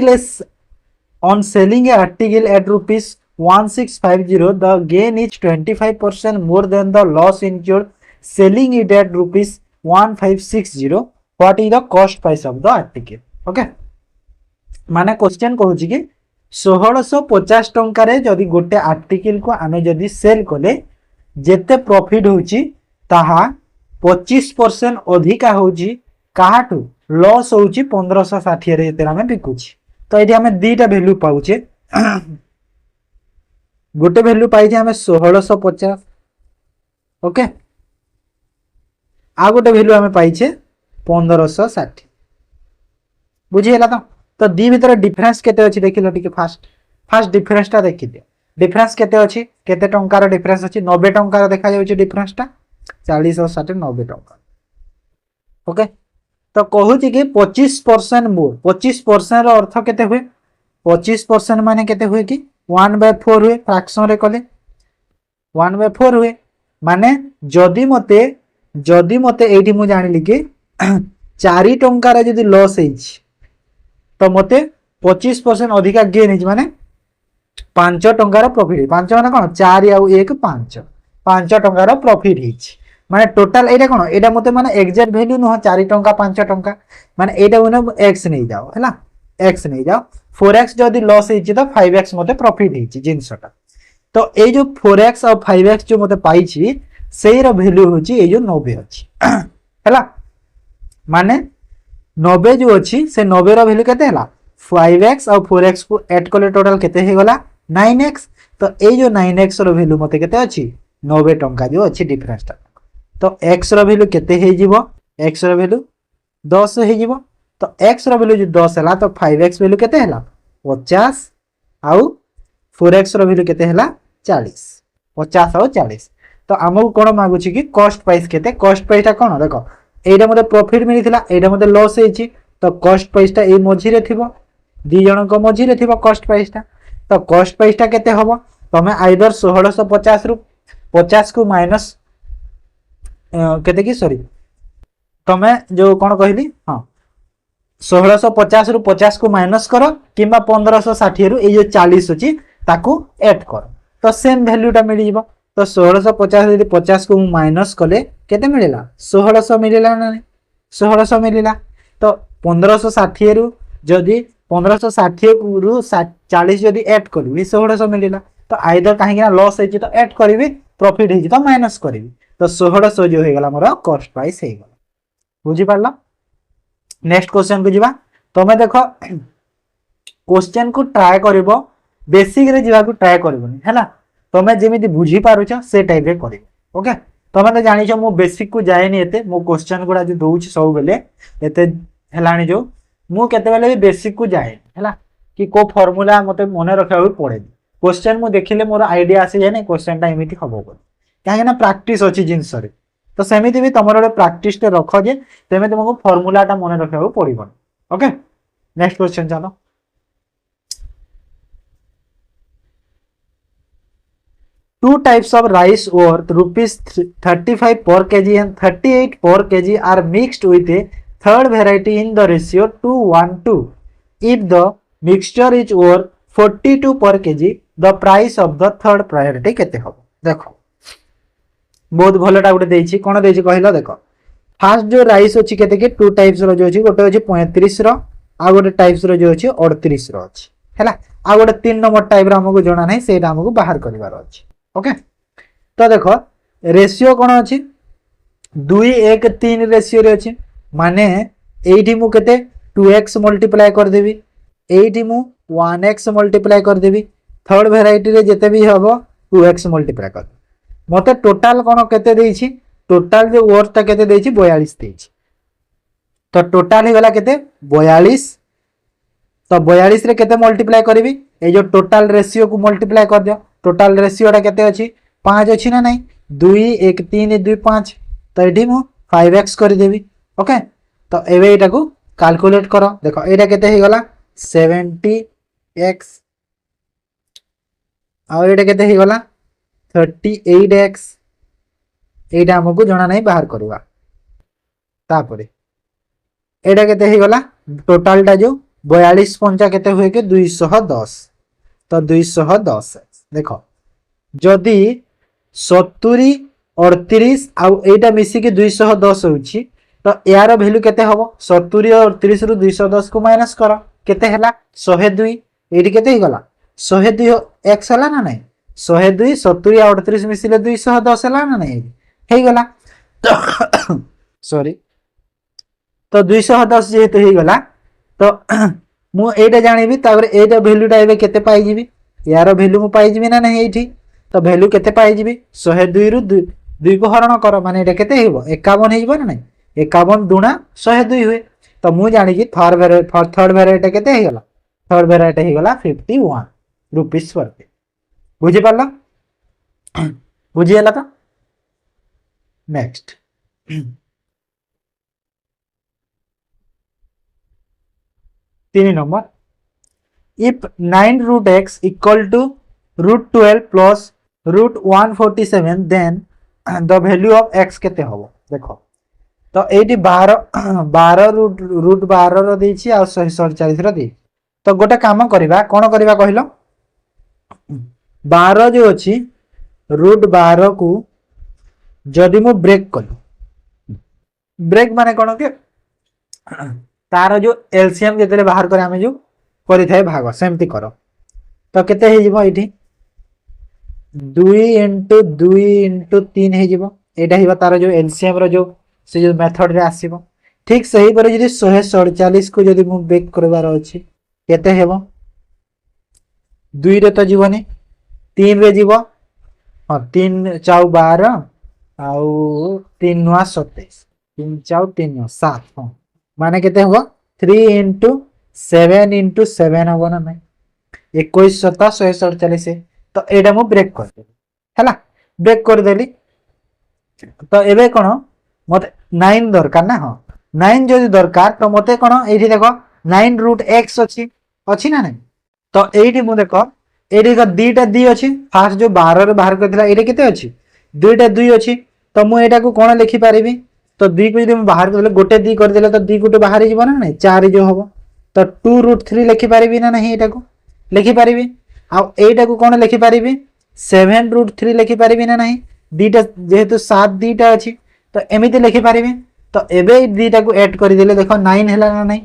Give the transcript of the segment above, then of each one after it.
less on selling a article at rupees 1650, the gain is 25% more than the loss incurred selling it at rupees 1560. What is the cost price of the article? Okay, माने question कहूँ कि 1650 टंकार जदि गोटे article को आमे जदि cell कले जेते प्रॉफिट होची ताहा 25% अधिका होची काहाटू लॉस होची 1560 रे जेते आमे बिकुची। तो एठी आमे दीटा वैल्यू पाउचे गोटे वैल्यू पाइजे आमे 1650 ओके आ गोटे वैल्यू आमे पाइचे 1560 बुझी हला तो दी भीतर डिफरेंस केते अछि देखिलो टिके फास्ट डिफरेंस ता देखि दियो डिफरेंस केते अछि केते टंकार डिफरेंस अछि 90 टंकार देखा जाउछि डिफरेंस ता 40 और 60 90 टंका ओके तो कहूछि कि 25% मोर 25% रो अर्थ केते हुए 25% माने केते हुए कि 1/4 हुए फ्रैक्शन रे कले 1/4 हुए माने जदी मते एठी मु जानिली कि 4 टंकार जदी लॉस हेछि तो मते 25% अधिका गेन है माने 5 टंकार प्रॉफिट 5 माने कोन 4 आउ 1 5 टंकार प्रॉफिट हिच माने टोटल एटा कोन एटा मते माने एग्जैक्ट वैल्यू न 4 टंका 5 टंका माने एटा माने x नहीं जाओ हैला x नहीं जाओ 4x जदी लॉस हिच तो 5x मते प्रॉफिट हिच जिंसटा तो ए जो 4x और 5x जो मते पाइछि सेही रो वैल्यू होची ए जो 90 अछि हैला माने 90 जो अच्छी से 90 रो वैल्यू केते हला 5x और 4x को ऐड कले टोटल केते हे गला 9x तो ए जो 9x रो वैल्यू मते केते अछि 90 टंका जो अछि डिफरेंस ता तो x रो वैल्यू केते हे जीवो x रो वैल्यू 10 हे जीवो तो x रो वैल्यू जो 10 हला तो 5x वैल्यू केते हला 50 आउ 4x रो वैल्यू केते हला 40 50 और 40 तो हमहु कोन मागु छी कि कॉस्ट प्राइस केते कॉस्ट प्राइस ता कोन देखो एटा मते प्रॉफिट मिलिथिला एटा मते लॉस हेछि तो कॉस्ट प्राइस ता ए मझी रे थिबो दी जण को मझी रे थिबो कॉस्ट प्राइस ता तो कॉस्ट प्राइस ता केते हबो तमे आइदर 1650 रु 50 को माइनस केते की सॉरी तमे जो कोन कहली हां 1650 रु 50 को माइनस करो किबा 1560 रु ए जो 40 अछि ताकू ऐड करो तो सेम वैल्यू ता मिल जिवो तो 1650 यदि 50 को माइनस कले केते मिलेला 1600 मिलेला ना 1600 मिलेला तो 1560 रु जदी 1560 रु 40 जदी ऐड करबी 1600 मिलेला तो आइदर काहे कि लॉस हेछि तो ऐड करबी प्रॉफिट हेछि तो माइनस करबी तो 1600 जो हे गेला मोर कॉस्ट प्राइस हे गेला बुझी पारला। नेक्स्ट क्वेश्चन को जीवा तमे देखो क्वेश्चन को ट्राई करबो बेसिक रे जीवा को ट्राई करबोनी हैला तमे जेमिति बुझी पारुछ से टाइप रे करिवो ओके तमे तो जानिछ मो बेसिक को जायनी एते मो क्वेश्चन गुडा जो दोउछ सब बेले एते हेलानी जो मु केते बेले भी बेसिक को जाय हैला कि को फार्मूला मते मने रखा हो पड़े क्वेश्चन मु देखिले मोर आईडिया आसी जाय नै क्वेश्चन टा एमिति हबो को काहे ना प्रैक्टिस अछि जिंस रे तो सेमिति भी तमरो प्रैक्टिस ते रखो जे तेमे तुमको फार्मूला टा मने रखा हो पड़िबो ओके। नेक्स्ट क्वेश्चन चलो two types of rice worth rupees 35 per kg and 38 per kg are mixed with a third variety in the ratio 2:1:2. If the mixture is worth 42 per kg, the price of the third priority केते हो देखो बहुत भलोटा गुटे देछि कोन देछि कहिलो देखो fast जो rice अछि केते के टू टाइप्स रो जो अछि गोटे अछि 35 रो आ गोटे टाइप्स रो जो अछि 38 रो अछि हैला आ गोटे 3 नंबर टाइप रो हमको जणा नै सेटा हमको बाहर करिवार अछि ओके तो देखो रेशियो कोन अछि 2:1:3 रेशियो रे अछि माने एठी मु केते 2x मल्टीप्लाई कर देबी एठी मु 1x मल्टीप्लाई कर देबी थर्ड वेराइटी रे जेते भी हबो 2x मल्टीप्लाई कर मते टोटल कोन केते देछि टोटल जो वर्थ ता केते देछि 42 देछि तो टोटल हे गला केते 42 तो 42 रे केते मल्टीप्लाई करबी ए जो टोटल रेशियो को मल्टीप्लाई कर दियो टोटल रेशियो टा केते अछि 5 अछि ना नहीं 2 1 3 2 5 तो एठी मु 5x कर देबी ओके तो एबे एटा को कैलकुलेट करो देखो एटा केते हे गला 70x आ एटा केते हे गला 38x एटा हमको जणा नहीं बाहर करवा तापरे एटा केते हे गला टोटल टा जो 42 पंचा केते हुए कि 210 तो 210 देख जदि 70 38 आउ एटा मिसी के 210 होउची तो यार वैल्यू केते हबो 70 और 38 रु 210 को माइनस कर केते हला 102 एठी केते ही गला 102 x हला ना नहीं 102 70 और 38 मिसिले 210 हला ना नहीं हे गला सॉरी तो 210 जेहेतु हे गला तो मु एटा जानिबी तापर एटा वैल्यूटा एबे केते पाई जिबी यार वैल्यू मु पाई जिबी ना नहीं एठी तो वैल्यू केते पाई जिबी 102 रु 2 को हरण कर माने एटा केते हेबो 51 हेबो ना नहीं 51 दुना 102 हुए तो मु जानि कि थर्ड वेराइटी केते हे गला थर्ड वेराइटी हे गला 51 रुपीस पर बुझि पाला बुझि हला तो next 3 number if 9 root x equal to root 12 plus root 147 then the value of x केते हबो देखो तो एटी 12 रूट 12 रो देछि आ 147 रो दे तो गोटे काम करबा कोन करबा कहलो 12 जो अछि रूट 12 को जदि मु ब्रेक कलु ब्रेक माने कोन के तार जो एलसीएम जेतले बाहर करे आमे जो करि थाए भाग सेमति करो तो केते हे जिवो एठी 2 * 2 * 3 हे जिवो एटा हिबा तार जो एलसीएम रो जो से जो मेथड रे आसीबो ठीक सही पर जदि 147 को जदि मु ब्रेक करबार अछि केते हेबो 2 रे तो जीवनी 3 रे जीवो हां 3 4 12 आउ 3 9 27 3 4 3 9 7 हां माने केते होबो 3 * 7 * 7 होबो ना नहीं 21 7 147 तो एडा मु ब्रेक कर दे हैला ब्रेक कर देली तो एबे कोन मते 9 दरकार ना हां 9 जदि दरकार तो मते कोन एठी देखो 9 रूट x अछि ना नहीं तो एठी मु देखो एठी का दीटा दी अछि फास्ट जो 12 रे बाहर करथिला एठी केते अछि दुईटा 2 अछि तो मु एटा को कोन लिखि पारिबी तो 2 को जदि मु बाहर कर देले गोटे दी कर देले तो 2 गोटे बाहर जीव ना नहीं 4 जो होबो तो 2 रूट 3 लिखि पारिबी ना नहीं एटा को लिखि पारिबी आ एटा को कोन लिखि पारिबी 7 रूट 3 लिखि पारिबी ना नहीं दीटा जेहेतु 7 दीटा अछि तो एमिति लिखि पारिबी तो एबे दीटा को ऐड कर देले देखो 9 हैला ना नहीं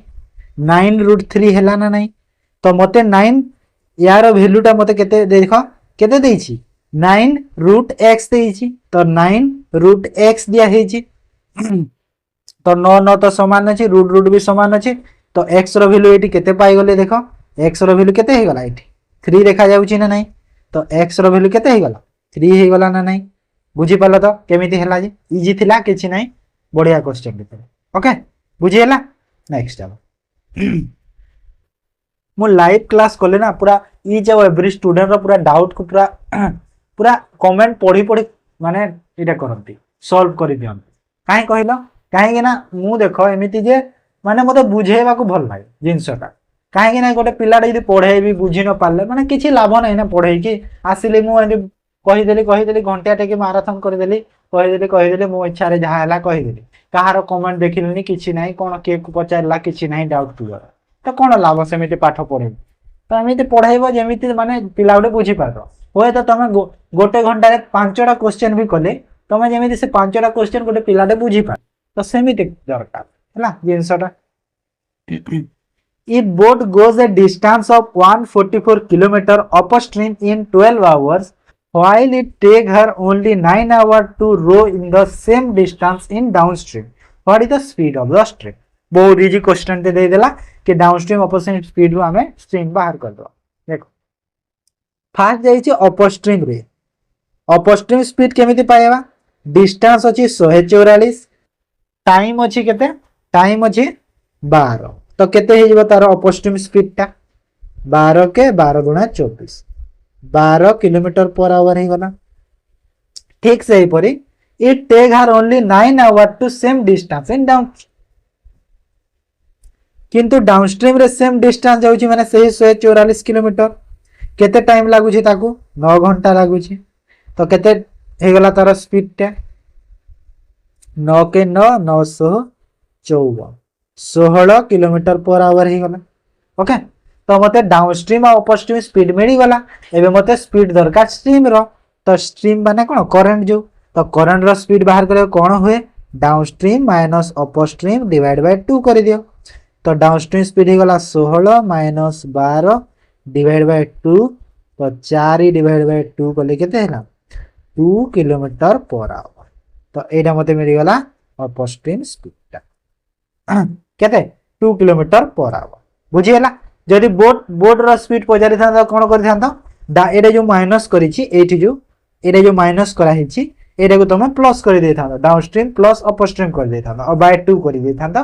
9 रूट 3 हैला ना नहीं तो मते 9 यार वैल्यूटा मते केते देखो केते देइछि 9 रूट x देइछि तो 9 रूट x दिया हेछि तो 9 9 तो समान अछि रूट रूट भी समान अछि तो x रो वैल्यू एठी केते पाई गले देखो x रो वैल्यू केते हे गला एठी 3 देखा जाउछि ना नहीं तो x रो वैल्यू केते हे गला 3 हे गला ना नहीं बुझी पालो तो केमिति हैला जे इजी थिला किछि नहीं बढ़िया क्वेश्चन बितरे ओके बुझी हैला नेक्स्ट अब मु लाइव क्लास कोले ना पूरा ईच एंड एवरी स्टूडेंट रो पूरा डाउट को पूरा पूरा कमेंट पढ़ी पढ़ी माने एटा करंती सॉल्व करि दियन काहे कहलो काहे कि ना मु देखो एमिति जे माने मते बुझेबा को भल लागे जिंसटा काहे कि ना गोटे पिलाडे यदि पढे भी बुझी न पाले माने किछि लाभ नै ना पढे कि आसिले मु कहि देली घंटा टेके मैराथन कर देली कहि देली मो इच्छा रे जहा हला कहि देली कहारो कमेंट देखिलनी किछि नाही कोन के को पचारला किछि नाही डाउट क्लियर तो कोन लाभ सेमिति पाठ पढे तो एमिति पढाइबो जेमिति माने पिलाडे बुझी पारो होय तो तमे गोटे घंटा रे 5टा क्वेश्चन भी कले तमे जेमिति से 5टा क्वेश्चन गोटे पिलाडे बुझी पार तो सेमिति दरकार हला जिंसटा if boat goes a distance of 144 km upstream in 12 hours while it take her only 9 hours to row in the same distance in downstream what is the speed of the stream बहुत easy question ते दे देला कि downstream opposite speed रो हमें stream बाहर कर दो देखो fast जाई छी अपस्ट्रीम स्पीड केमिति पाएबा डिस्टेंस अछि 144 टाइम अछि केते टाइम अछि 12 तो केते हे जबो तार अपस्ट्रीम स्पीड ता 12 के 12 गुणा 24 12 किलोमीटर पर आवर हे गला ठीक से ही परी it take her only 9 hour to same distance in down किंतु डाउनस्ट्रीम रे सेम डिस्टेंस जाउची माने सही 144 किलोमीटर केते टाइम लागु छी ताकू 9 घंटा लागु छी तो केते हे गला तार स्पीड ता 9 के 9 954 16 किलोमीटर पर आवर ही गला ओके तो मते डाउनस्ट्रीम और अपस्ट्रीम स्पीड मिली गला एबे मते स्पीड दरकार स्ट्रीम रो तो स्ट्रीम माने कोन करंट जो तो करंट रो स्पीड बाहर करे कोन हुए downstream minus upstream divide by 2 कर दियो तो डाउनस्ट्रीम स्पीड ही गला 16 माइनस 12 डिवाइड बाय 2 तो 4 डिवाइड बाय 2 कले केते हैला 2 किलोमीटर पर आवर तो एटा मते मिली गला अपस्ट्रीम स्पीड केते 2 किलोमीटर पर आवर बुझियला जदि बोट रो स्पीड पजारि था कोन करि था एटा जो माइनस करिछि एठी जो एटा जो माइनस करा हिछि एटा को तुम प्लस कर दे था डाउनस्ट्रीम प्लस अपस्ट्रीम कर दे था और बाय 2 कर दे था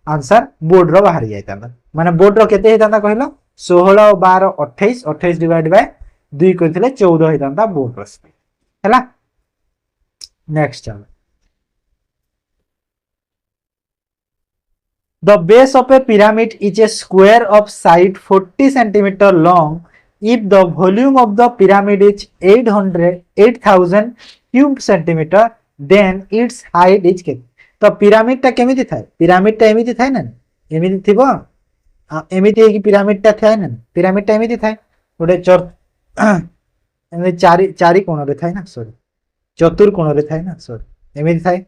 आंसर बोर्ड रो बाहर जाय था माने बोर्ड रो केते हे था कहलो 16 और 12 28 28 डिवाइड बाय 2 करथिले 14 हे था बोर्ड रो स्पीड हैला नेक्स्ट चलो The base of a pyramid is a square of side 40 centimeter long if the volume of the pyramid is 8000 cube centimeter then its height is केते तो पिरामिड टा केमिति थाए pyramid टा एमिति थाए ना एमिति थिबो एमिति है कि पिरामिड टा थाए ना पिरामिड टा एमिति थाए गोटे एमिति चारि कोण रे थाए ना सॉरी चतुर कोण रे थाए ना सॉरी एमिति थाए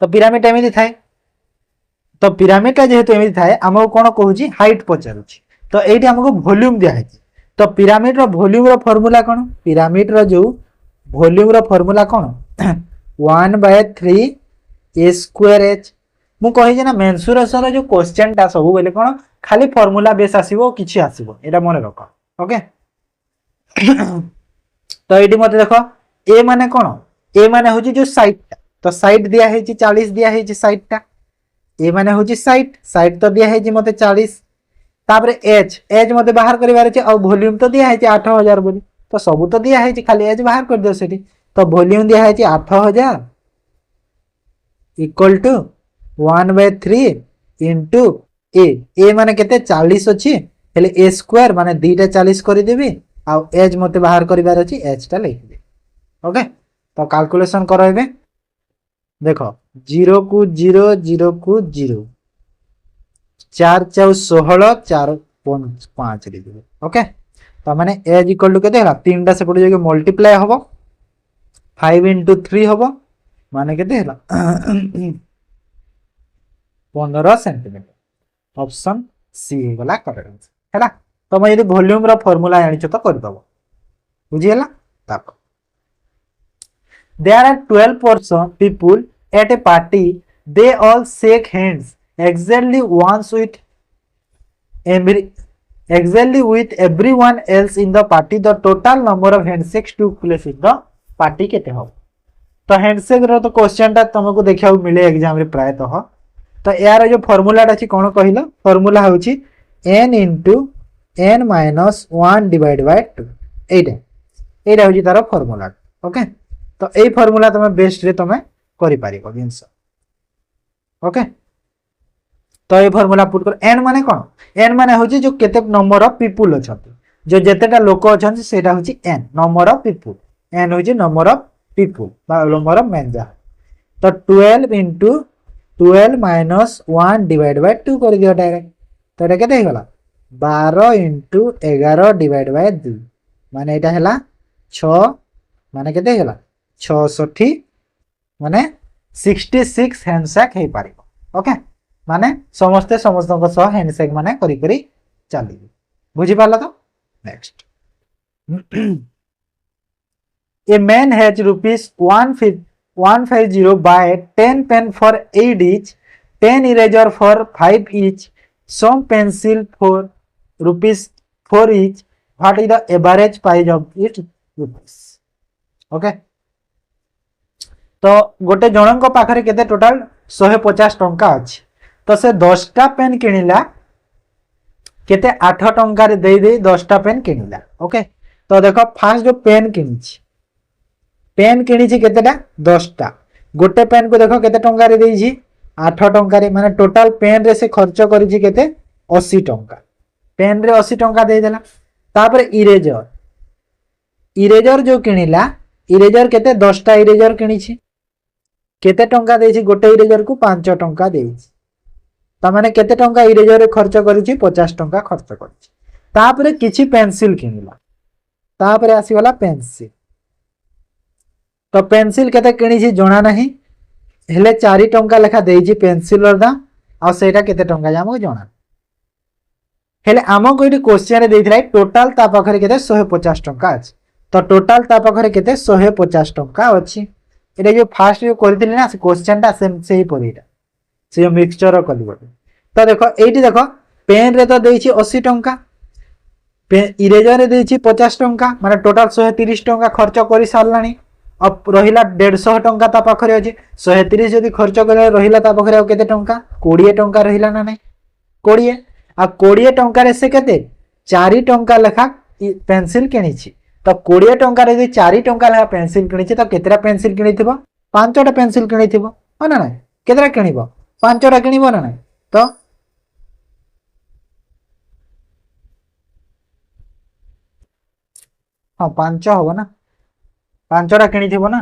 तो पिरामिड एमिति थाए तो पिरामिड टा जेहेतु एमिति थाए हमको कोन कहूची हाइट पचारुची तो एठी हमको वॉल्यूम दिया है तो पिरामिड रो वॉल्यूम रो फार्मूला कोन पिरामिड रो जो वॉल्यूम रो फार्मूला कोन 1/3 a स्क्वायर h मु कहि जे ना मेंसुरेशन रो जो क्वेश्चन ता सब बेले कोन खाली फार्मूला बेस आसीबो किछि आसीबो एटा मने रख ओके तो एठी मते देखो a माने कोन a माने होची जो साइड तो साइड दिया है 40 दिया है साइड टा ए माने होची साइड तो दिया है मते 40 तापर एच मते बाहर करिवार छै और वॉल्यूम तो दिया है 8000 बोली तो सब तो दिया है खाली एच बाहर कर दियो सेठी तो वॉल्यूम दिया है 8000 इक्वल टू 1/3 इनटू ए माने केते 40 अछि हेले ए स्क्वायर माने दीटा 40 करि देबी आ एच मते बाहर करिवार अछि एच टा लिख दे ओके तो कैलकुलेशन करो एबे देखो 0 को 0 0 को 0 4 4 16 4 5 लिख दे ओके तो माने एज इक्वल टू केते हला तीनटा से पड़ जाके मल्टीप्लाई होबो 5 into 3 होबो माने केते हला 15 सेंटीमीटर ऑप्शन सी वाला करेक्ट हैला तो मैं यदि वॉल्यूम रो फार्मूला जानि छ तो कर दबो बुझी हला ताको there are 12 people at a party they all shake hands exactly with everyone else in the party the total number of handshakes took place in the party केते हो तो हैंडशेक रो तो क्वेश्चन ता तुमको देखिया मिले एग्जाम रे प्राय तो यार जो फार्मूला ता छी कोन कहिलो फार्मूला होची n into n minus 1 divided by 2 एटा होची तारो फार्मूला ओके तो ए फार्मूला तमे बेस्ट रे तमे करि पारिबो जिंस ओके तो ए फार्मूला पुट कर n माने कोन n माने होची जो केते नंबर ऑफ पीपल अछंती जो जेतेटा लोक अछंती सेटा होची n number of people n होची नंबर ऑफ पीपल बा नंबर ऑफ मेन जा तो 12 into 12 minus 1 divided by 2 कर दियो डायरेक्ट तो एटा केते हेला 12 into 11 divided by 2 माने एटा हेला 6 माने केते हेला 66 माने 66 हैंडशेक हे पारिबो ओके माने समस्त को सह हैंडशेक माने करी करी चली बुझी पाला तो next a man has rupees 150 buy 10 pen for 8 each 10 eraser for 5 each some pencil for rupees 4 each what is the average price of it rupees okay तो गोटे जनक पाखरे केते टोटल 150 टंका अछि तो से 10टा पेन किनिला केते 8 टंका रे देई देई 10टा पेन किनिला ओके तो देखो फास्ट जो पेन किनिछि पेन किनिछि केतेटा 10टा गोटे पेन को देखो केते टंका रे देइछि 8 टंका रे माने टोटल पेन रे से खर्च करिछि केते 80 टंका पेन रे 80 टंका देई देला तापर इरेजर जो किनिला इरेजर केते 10टा इरेजर किनिछि केते टंका देइछि गोटे इरेजर को 5 टंका देइछि तामाने केते टंका इरेजर रे खर्च करिछि 50 टंका खर्च करिछि तापरे किछि पेंसिल किनिला तापरे आसीगला पेंसिल तो पेंसिल केते किनिछि जणा नाही हेले 4 टंका लेखा देइछि पेंसिल र दाम आ सेटा केते टंका जामो जणा हेले आमको ये क्वेश्चन रे देइथिला टोटल ता पाखरे केते 150 टंका अछि तो टोटल ता पाखरे केते 150 टंका अछि एटा जो फास्ट जो करथिले ना से क्वेश्चन ता से ही परीटा से जो मिक्सचर कली बटे तो देखो एठी देखो पेन रे तो देइछि 80 टंका पेन इरेजर रे देइछि 50 टंका माने टोटल 130 टंका खर्च करि सारलानी अब रहिला 150 टंका ता पाखरे अछि 130 जदी खर्च करे रहिला ता पाखरे आ केते टंका 20 टंका रहिला ना नै 20 आ 20 टंका से केते 4 टंका लेखा पेंसिल किनिछि तो 20 टंका रे 4 टंका लेखा पेंसिल किनिछि तो केतरा पेंसिल किनिथिबो 5टा पेंसिल किनिथिबो हो ना नै केतरा किनिबो 5टा किनिबो ना नै तो हां 5 होबो ना 5टा किनिथिबो ना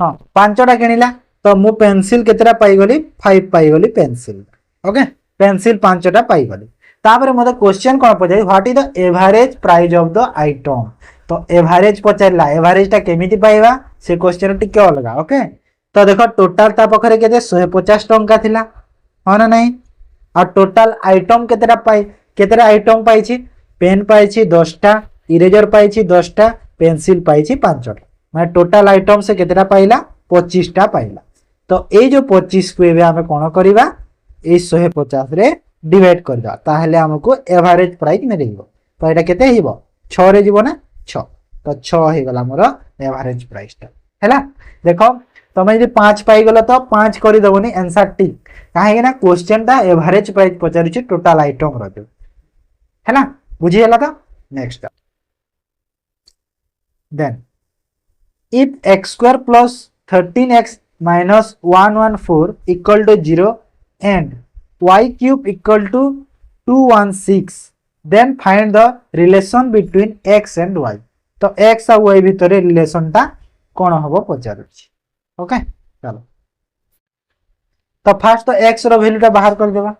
हां 5टा किनिला तो मु पेंसिल केतरा पाई गली 5 पाई गली पेंसिल ओके पेंसिल 5टा पाई गली तापर मते क्वेश्चन कोन पजाई what is the average price of the item तो एवरेज पचारला एवरेज टा केमिति पाइबा से क्वेश्चन टिके अलगा ओके तो देखो टोटल ता पखरे केते 150 टंका थिला हो ना नहीं आ टोटल आइटम केतेटा पाई केतेटा आइटम पाइछि पेन पाइछि 10टा इरेजर पाइछि 10टा पेंसिल पाइछि 5टा माने टोटल आइटम से केतेटा पाइला 25टा पाइला तो ए जो 25 को एबे हमें कोन करबा ए 150 रे डिवाइड कर दा ताहले हमको एवरेज प्राइस मिलिबो तो एटा केते हिबो 6 रे जीवो ना 6 तो 6 हे गला मोर एवरेज प्राइस ता हैला देखो तमे जे 5 पाई गलो तो 5 करि दबोनी आंसर टिक काहे ना क्वेश्चन ता एवरेज प्राइस पचारि छि टोटल आइटम रो दे हैला बुझी हला तो next then if x square plus 13x minus 114 equal to 0 and y cube equal to 216 then find the relation between x and y तो x और y भितर रिलेशन टा कोन हबो पचारुछि ओके चलो तो फास्ट तो x रो वैल्यू टा बाहर कर देबा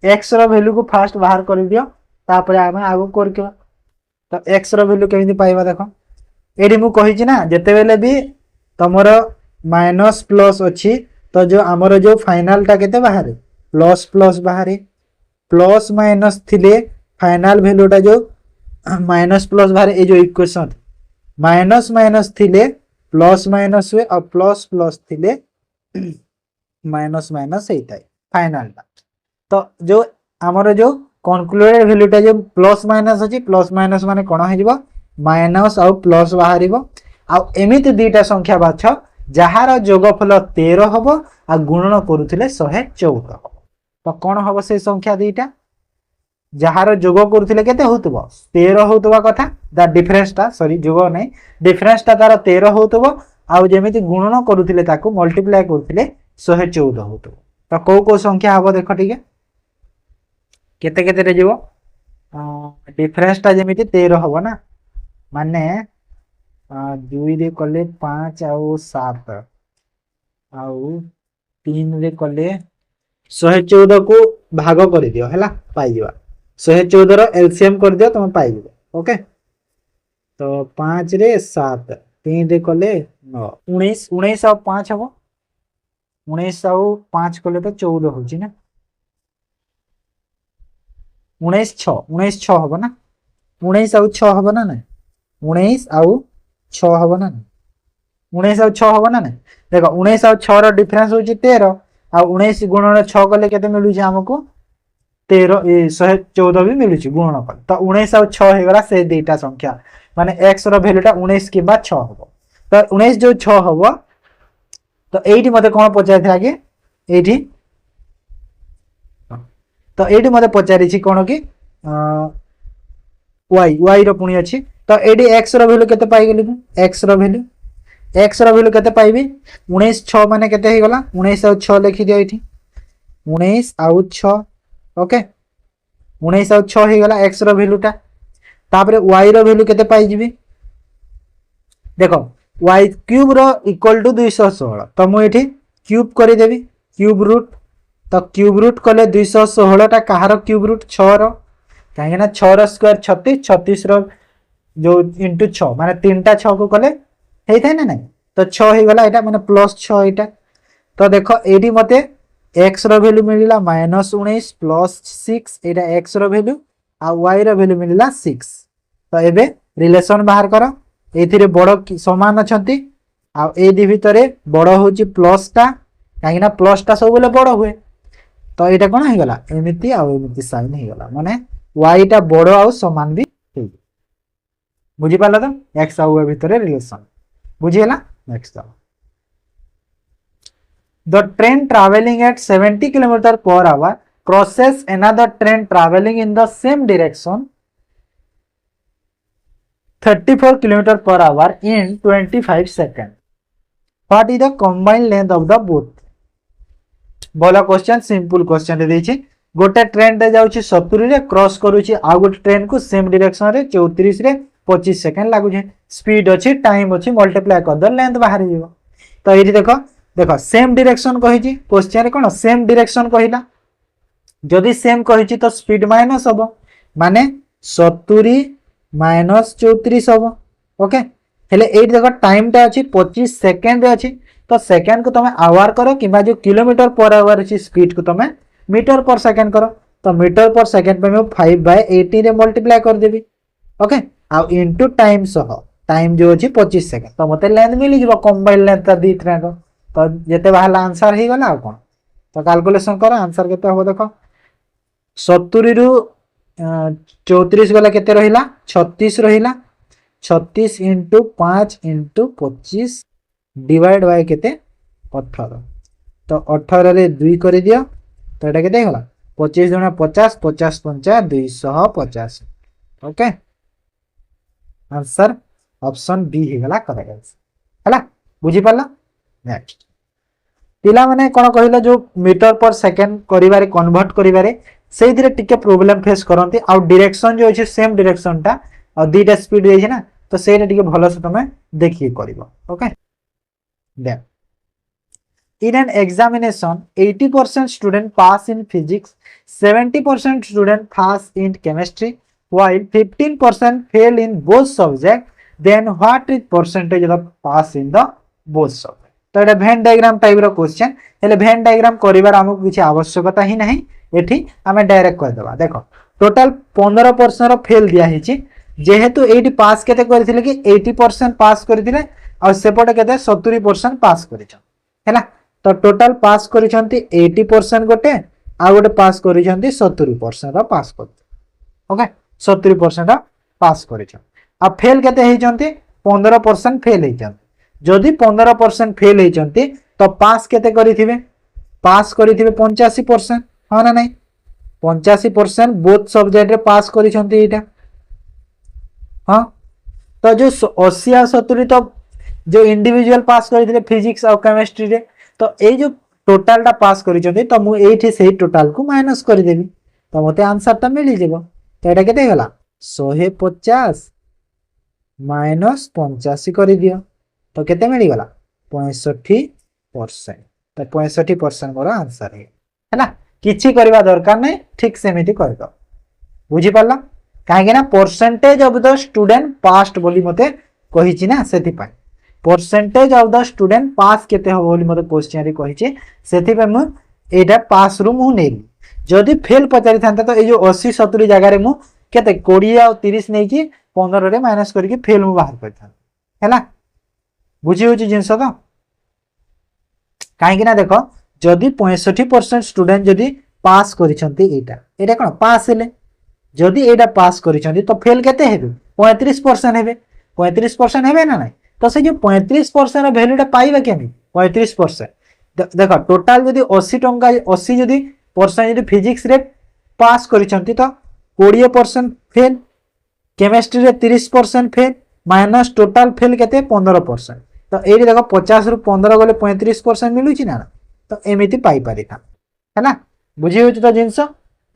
x रो वैल्यू को फास्ट बाहर कर दियो तापर हम आगो कर के तो x रो वैल्यू केमिति पाइबा देखो एडी मु कहि छि ना जते बेले भी तमरो माइनस प्लस अछि तो जो हमरो जो फाइनल टा केते बाहर प्लस प्लस बाहर प्लस माइनस थिले फाइनल वैल्यू टा जो माइनस प्लस बाहर ए जो इक्वेशन माइनस माइनस थिले प्लस माइनस हुए और प्लस प्लस थिले माइनस माइनस हेता फाइनल टा तो जो हमरो जो कंक्लूडेड वैल्यू टा जो प्लस माइनस अछि प्लस माइनस माने कोन हे जिवो माइनस और प्लस बाहरिबो आ एमिति दुईटा संख्या बाछ जहार जोगफल 13 हबो आ गुणन करूथिले 114 हबो तो कोन हबो से संख्या दुईटा जहार जोग करूथिले केते होतबो 13 होतबा कथा द डिफरेंस ता सॉरी जोग नै डिफरेंस ता तार 13 होतबो आ जेमिति गुणन करूथिले ताको मल्टीप्लाई करूथिले 114 होतबो तो को संख्या हबो देखो ठीक है केते केते रे जीवो डिफरेंस ता जेमिति 13 हबो ना माने 2 रे कले 5 आउ 7 आउ 3 रे कले 114 को भाग कर दियो हैला पाई दिबा 114 रो एलसीएम कर दियो तुम पाई दिबो ओके तो 5 रे 7 3 रे कले 9 19 19 और 5 हबो 19 और 5 कले तो 14 हो छी ना 19 6 हबो ना 19 और 6 हबो ना ना 19 आउ 6 हबो ना 19 आउ 6 हबो ना देखो 19 आउ 6 रो डिफरेंस होची 13 आ 19 गुणन 6 कले केते मिलु छी हमको 13 114 भी मिलु छी गुणन कले तो 19 आउ 6 हे गला से दुईटा संख्या माने x रो वैल्यूटा 19 किबा 6 हबो तो 19 जो 6 हबो तो एठी मते कोन पचाइ था कि एठी तो एठी मते पचारि छी कोन कि y रो पुणी अछि तो एडी x रो वैल्यू केते पाई गेली x रो वैल्यू केते पाइबी 19 6 माने केते हे गला 19 और 6 लिखि दियो एठी 19 और 6 ओके 19 और 6 हे गला x रो वैल्यू टा तापरे y रो वैल्यू केते पाई जिबी देखो y क्यूब रो इक्वल टू 216 तो मु एठी क्यूब करि देबी क्यूब रूट तो क्यूब रूट कले 216 टा कहार क्यूब रूट 6 रो कहीं 6 स्क्वायर 36 36 रो जो इंटू 6 माने 3टा 6 को कले हेई थाय ना नहीं तो 6 हे गला एटा माने प्लस 6 एटा तो देखो एडी मते x रो वैल्यू मिलिला -19 प्लस 6 एटा x रो वैल्यू आ y रो वैल्यू मिलिला 6 तो एबे रिलेशन बाहर करो एथिरे बड़ समान अछंती आ एडी भितरे बड़ होची प्लस टा काहे ना प्लस टा सब बेले बड़ हुए तो एटा कोन हे गला एमिति आ एमिति साइन हे गला माने y टा बड़ आ समान भी हे बुझी पाला तो x आ y भितरे रिलेशन बुझी हला next the train traveling at 70 km per hour crosses another train traveling in the same direction 34 km per hour in 25 seconds. What is the combined length of the both? बोला question simple question देछि गोटे train रे जाउछि 70 रे cross करूछि आ गोटे train को same direction रे 34 रे 25 second लागु छै स्पीड अछि टाइम अछि मल्टीप्लाई कर द लेंथ बाहर जीवो तो एठी देखो देखो सेम डायरेक्शन कहि क्वेश्चन रे कोन सेम डायरेक्शन कहिला जदि सेम कहि तो स्पीड माइनस हबो माने 70 माइनस 34 हबो ओके हेले एठी देखो टाइम टा अछि 25 सेकंड रे अछि तो सेकंड को तमे आवर करो किबा जो किलोमीटर पर आवर अछि स्पीड को तमे मीटर पर सेकंड करो तो मीटर पर सेकंड पे मैं 5/80 रे मल्टीप्लाई कर देबी ओके आ इनटू टाइम सह टाइम जो अछि 25 सेकंड तो मते लेंथ मिली जिवो कंबाइंड लेंथ ता दी ट्रेन रो तो जेते बाहला आंसर हे गला आ कोन तो कैलकुलेशन करो आंसर केते हो देखो 70 रु 34 गला केते रहिला 36 रहिला 36 * 5 * 25 डिवाइड बाय केते 18 तो 18 रे 2 कर दियो तो एटा केते होला 25 गुणा 50 50 5 250 ओके आंसर ऑप्शन बी हे गला करेक्ट हला बुझी पाला नेक्स्ट पिला माने कोन कहिला जो मीटर पर सेकंड करिवारे कन्वर्ट करिवारे सेहि दिरे टिके प्रॉब्लम फेस करंती आ डायरेक्शन जो अछि सेम डायरेक्शन टा आ दीटा स्पीड देछि ना तो सेटा टिके भलो से तमे देखि करबो okay then in an examination 80% student pass in physics 70% student pass in chemistry while 15% fail in both subjects then what is percentage of pass in the both subject तो एटा वेन डायग्राम टाइप रो question हेले Venn diagram करिवार हमकु किछि आवश्यकता ही नहीं एठी हमें direct कर देबा देखो टोटल 15% रो फेल दिया हिछि जेहेतु एटी पास केते करथिले कि 80% पास करथिले और सेपटे केते 70% पास करिछन हैला तो टोटल पास करिछंती 80% गोटे आ गोटे पास करिछंती 70% रा पास कर ओके 70% रा पास करिछन आ फेल केते हेचंती 15% फेल हेचंती जदि 15% फेल हेचंती तो पास केते करिथिबे पास करिथिबे 85% हां ना नहीं 85% बोथ सब्जेक्ट रे पास करिछंती एटा हां तो जो 80 आ 70 तो जो इंडिविजुअल पास करथिले फिजिक्स और केमिस्ट्री रे तो ए जो टोटल टा पास करिछथि तो मु एठी सेही टोटल को माइनस कर देबी तो मते आंसर ता मिली जेबो तो एटा केते गला 150 माइनस 85 कर दियो तो केते मिली गला 65% तो 65% मोर आंसर है हैला किछि करबा दरकार नै ठीक सेमिति कर दो बुझी पाला काहे ना percentage of the student passed बोली मते कहिछि ना सेति पाई percentage of the student pass केते हो बोली मते क्वेश्चन रे कहिछि सेति पे मु एटा पास रूम हु नेली जदि फेल पचारि थांता तो ए जो 80 70 जगह रे मु केते 20 और 30 नै कि 15 रे माइनस करके फेल मु बाहर करथान हैला बुझी होछि जिंस तो काहे कि ना देखो जदि 65% स्टूडेंट जदि पास करिसंती एटा कोन पास हेले जदि एटा पास करिसंती तो फेल केते हेबे 35% हेबे 35% हेबे ना नहीं तो से जो 35% वैल्यूटा पाइबा केनी 35% देखो टोटल जदि 80 टंका 80 जदि परसेंट जदि फिजिक्स रे पास करिसंती तो 20% फेल केमिस्ट्री रे 30% फेल माइनस टोटल फेल केते 15% तो एडी देखो 50 रु 15 गले 35% मिलुची ना तो एमिति पाई परिथा हैना बुझी होची तो जिंस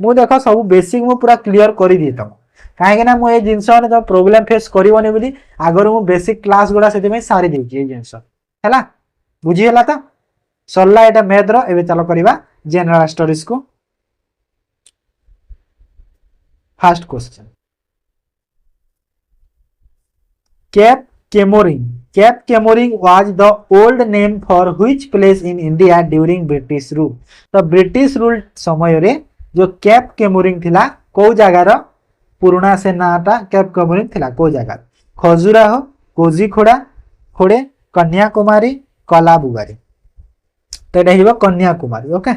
मु देखो सब बेसिक मु पूरा क्लियर करि दितम काहे ना मु ए जिंस ने तो प्रॉब्लम फेस करिवनी बोली आगर मु बेसिक क्लास गुडा सेति में सारी देछि ए जिंस हैला बुझी हला त सल्ला एटा मैथ रो एबे चलो करिवा जनरल स्टडीज को first question Cape Comorin Cape Comorin was the old name for which place in India during British rule. तो ब्रिटिश रूल समय रे जो केप केमोरिंग थिला को जगार पुराना से नाटा केप केमोरिंग थिला को जगार खजुराहो कोजिखोड़ा खोड़े कन्याकुमारी कलाबुगारी तो ये कन्याकुमारी ओके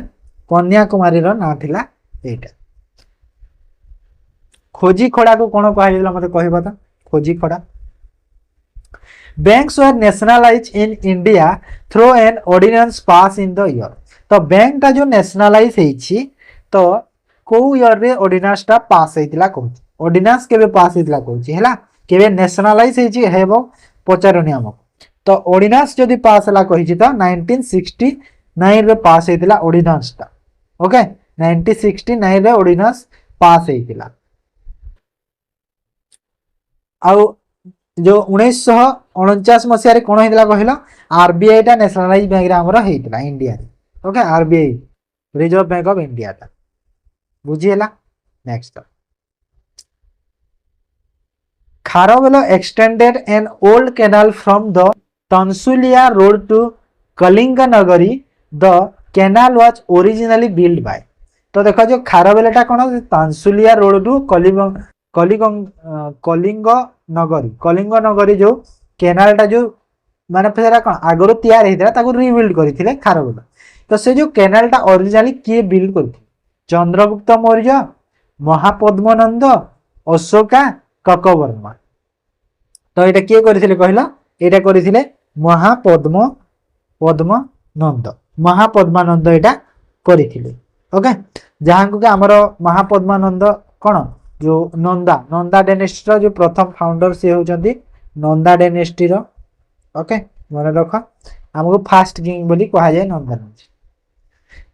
कन्याकुमारी ना थिला एटा खोजिखोड़ा को कौन कह मत कह तो खोजिखोड़ा banks were nationalise in India through an ordinance pass in the year. तो बैंक टा जो नेशनलाइज होईछि तो को ईयर रे ऑर्डिनेंस टा पास हेतिला कहू ऑर्डिनेंस केबे पास हेतिला कहू हैला केबे नेशनलाइज होईछि हेबो पचारनी हमको तो ऑर्डिनेंस जदी पास हला कहिछि तो 1969 रे पास हेतिला ऑर्डिनेंस टा ओके 1969 रे ऑर्डिनेंस पास हेतिला आउ जो 1949 मसीह कौन होता कहल आरबीआई टा नेशनलाइज बैंक होता India okay RBI Reserve Bank of India टा बुझीला। Next Kharavela extended an old canal from the Tansulia road to Kalinganagari the canal was originally build by. तो देखो जो खारवेलटा कौन तंसुलिया रोड टू कलिंग नगरी जो केनालटा जो माने फेरा कौन आगरो तैयार होता ताको रिबिल्ड करथिले खारवेल। तो से जो केनालटा ओरिजिनली किए बिल्ड करथि चंद्रगुप्त मौर्य महापद्मनंद अशोका ककवर्मा। तो ये किए करथिले कहला एटा करथिले महापद्मानंद एटा करथिले ओके जहां को हमर महापद्मानंद कौन जो नंदा डायनेस्टी जो प्रथम फाउंडर से होचंदी नंदा डायनेस्टी रो ओके मन रख हमको फास्ट किंग बोली कहा जाए Nanda.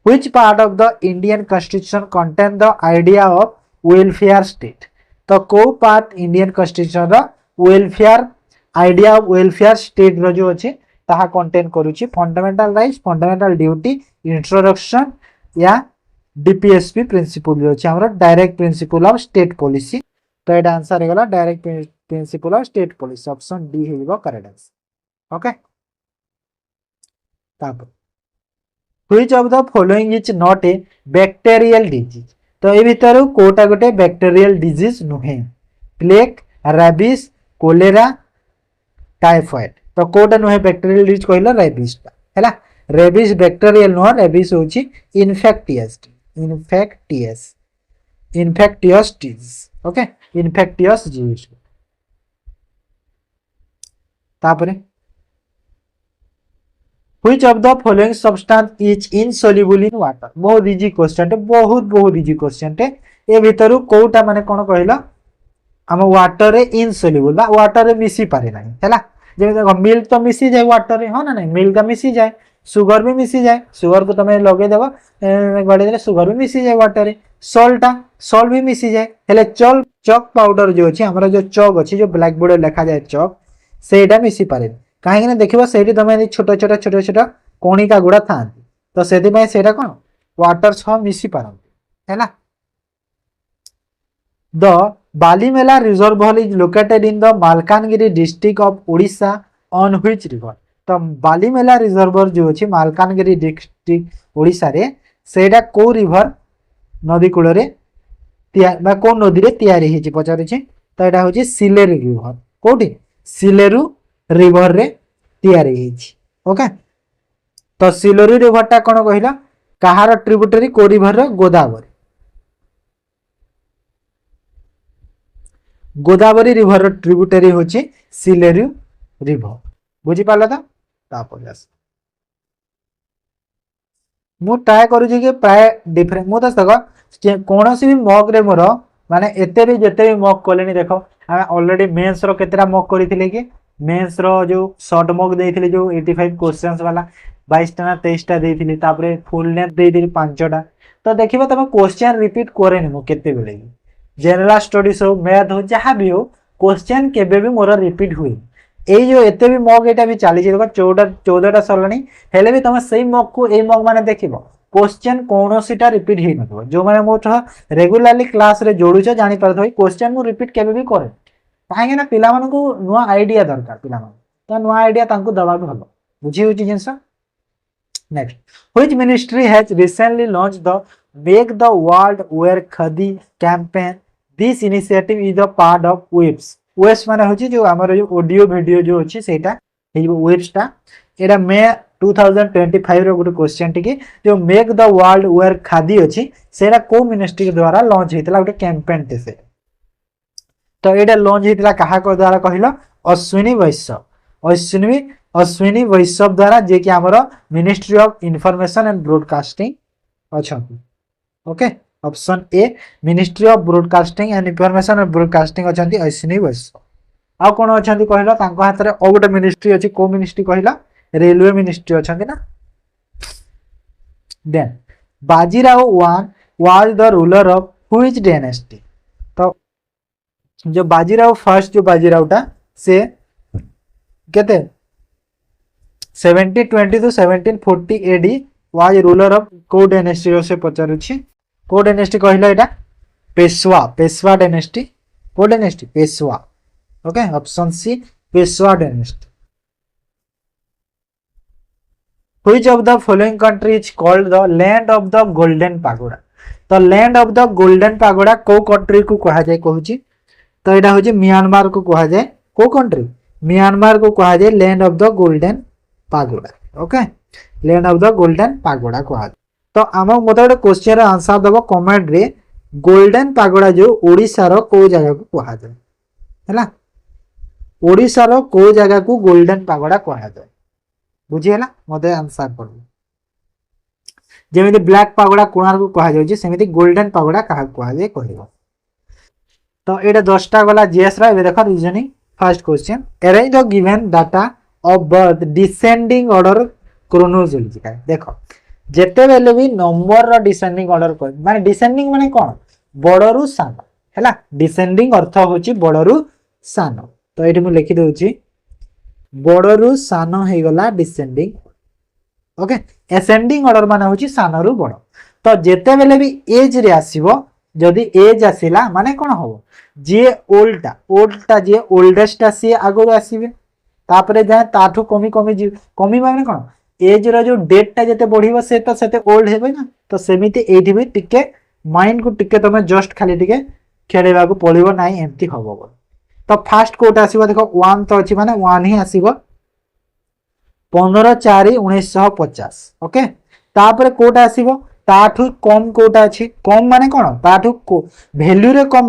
Which part of the Indian constitution contain the idea of welfare state. तो को पार्ट इंडियन कॉन्स्टिट्यूशन रो welfare idea of welfare state रो जो अछि ताहा कंटेन करूची fundamental rights fundamental duty introduction या डीपीएसपी प्रिंसिपल जो अछि हमर direct principle of state policy. तो एटा आंसर हेगला direct principle of state policy option D हेबो करेक्ट आंसर ओके। तापर which of the following is not a bacterial disease. तो ए भीतर कोटा गोटे बैक्टीरियल डिजीज नुहे प्लेग रेबिस कोलेरा टाइफॉइड। तो कोटा नुहे बैक्टीरियल डिजीज कहला रेबिस ता हैला रेबिस बैक्टीरियल नुह रेबिस होची infectious disease okay infectious disease. तापरे which of the following substance is insoluble in water. बहुत इजी क्वेश्चन टे बहुत इजी क्वेश्चन टे ए भीतर कोटा माने कोन कहला हम वाटर रे इनसॉल्युबल बा वाटर रे मिसी पारे नाही हैला जे देखो मिल्क तो मिसी जाए वाटर रे हो ना नहीं मिल्क का मिसी जाए सुगर भी मिसी जाए सुगर को तुम लगे देव गड़े देले सुगर भी मिसी जाए वाटर रे सॉल्ट भी मिसी जाए हेले चॉक पाउडर जो अछि हमरा जो चॉक अछि जो ब्लैक बोर्ड लिखा जाए चॉक सेटा मिसी पारे काहे ना देखिबो सेठी तुम छोट कोणिका गुडा था तो सेति में सेटा कोन वाटर छ मिसी पारन हैला। The Balimela reservoir is located in the Malkangiri district of Odisha on which river. तो बालीमेला रिजर्वोयर जो अछि मालकानगिरी डिस्ट्रिक्ट ओडिशा रे सेटा को रिवर नदी कूल रे बा को नदी रे तयारी हेछि पचारि छी। तो एटा होछि सिलेरू रिवर कोठी सिलेरू रिवर रे तयारी हेछि ओके। तो सिलेरू रिवर टा कोन कहिला कहार ट्रिब्यूटरी को रिवर रे गोदावरी रिवर ट्रिब्यूटरी होछि सिलेरू रिवर बुझी पाला था तापर आस मु ट्राई करू कि प्राय डिफरेंट मु तो देख कौन सी भी मॉक रे मोर माने एते भी जते भी मॉक कलेनी देखो हम ऑलरेडी मेंस रो केतेरा मॉक करिथिले कि मेंस रो जो शॉर्ट मॉक देथिले जो 85 क्वेश्चंस वाला 22 टा 23 टा देथिले तापरे फुल लेंथ देथिले 5 टा। तो देखिबो तमे क्वेश्चन रिपीट करेनी मु केते बेले जनरल स्टडीज हो मैथ हो जहां भी हो क्वेश्चन केबे भी मोर रिपीट हुई এই जो एते भी मॉक एटा भी चली देखो 14टा सरलानी हेले भी तुम सही मॉक को ए मॉक माने देखिबो क्वेश्चन कौन सीटा रिपीट ही न जो मैंने मो रेगुलाली क्लास रे जोड़ुछ जानी पारथो क्वेश्चन मु रिपीट केबे भी करे काहे ना पिला मानन को नुआ आईडिया दरकार पिला मान तो नुआ आईडिया तांको दबा भलो बुझी होची जिंस next which ministry has recently launch the make the world wear khadi campaign this initiative is the part of waves waves माने होची जो हमर जो ऑडियो वीडियो जो होची सेटा हे वेब्स टा एटा मे 2025 रो गुटे क्वेश्चन टिके जो मेक द वर्ल्ड वेयर खादी अछि सेरा को मिनिस्ट्री के द्वारा लॉन्च हेतला गुटे कैंपेन ते से तो एटा लॉन्च हेतला कहा को द्वारा कहिलो अश्विनी वैश्यव द्वारा जे कि हमर ministry of information and broadcasting अच्छा okay option A ministry of broadcasting and information and broadcasting अछंती अश्विनी वैश्यव आ कोन अछंती कहिलो तांको हाथ रे और गुटे मिनिस्ट्री अछि को मिनिस्ट्री कहिला रेलवे मिनिस्ट्री अछंती ना then Bajirao one was the ruler of which dynasty तो जो बाजीराव फर्स्ट जो बाजीरावटा से केते 1720 to 1740 AD was ruler of को डायनेस्टी से पचारुछि को डायनेस्टी कहिला एटा पेशवा डायनेस्टी को dynasty Peshwa okay option C Peshwa dynasty Which of the following country is called the land of the golden pagoda तो land of the golden pagoda को country को कहा जाय कहूची तो एटा होची म्यांमार को कहा जाय को कंट्री म्यांमार को कहा जाय land of the golden pagoda okay land of the golden pagoda कहा तो हम मते गोटे क्वेश्चन रे आंसर दबो कमेंट रे गोल्डन पैगोडा जो ओडिसा रो को जगह को कहा जाय हैला ओडिसा रो को जगह को गोल्डन पैगोडा कहा जाय बुझिएला मते आंसर पड़ो जेमिति ब्लैक पागोडा कोणार्क को कहा जाउची सेमिति गोल्डन पागोडा कहा कहा जाय कहबो तो एटा 10टा गला जीएस रा एबे देखो reasoning first question arrange the given data of birth descending order chronological देखो जेते बेले भी नंबर रो डिसेंडिंग ऑर्डर को माने डिसेंडिंग माने कोन बडरू सान हैला डिसेंडिंग अर्थ होची बडरू सान तो एठी मु लिखि दउची बडरू सान हे गला डिसेंडिंग ओके एसेंडिंग ऑर्डर माने होची सानरू बड़ तो जेते बेले भी एज रे आसीबो जदी एज आसीला माने कोन होबो जे ओल्डटा जे ओल्डेस्ट आसी आगो आसीबे तापरे जाय ताठू कमी कमी माने कोन एज रो जो डेट टा जेते बढ़िबो से तो सेते ओल्ड हेबे ना तो सेमिति एठी भी टिके माइंड को टिके तमे जस्ट खाली टिके खेलेबा को पड़िबो नाही एंती होबो तो फास्ट कोट आसीबो देखो 1 तो अछि माने 1 ही आसीबो 15/4/1950 ओके तापरे कोटा आसीबो ताठू कम कोटा अछि कम माने कोन ताठू वैल्यू रे कम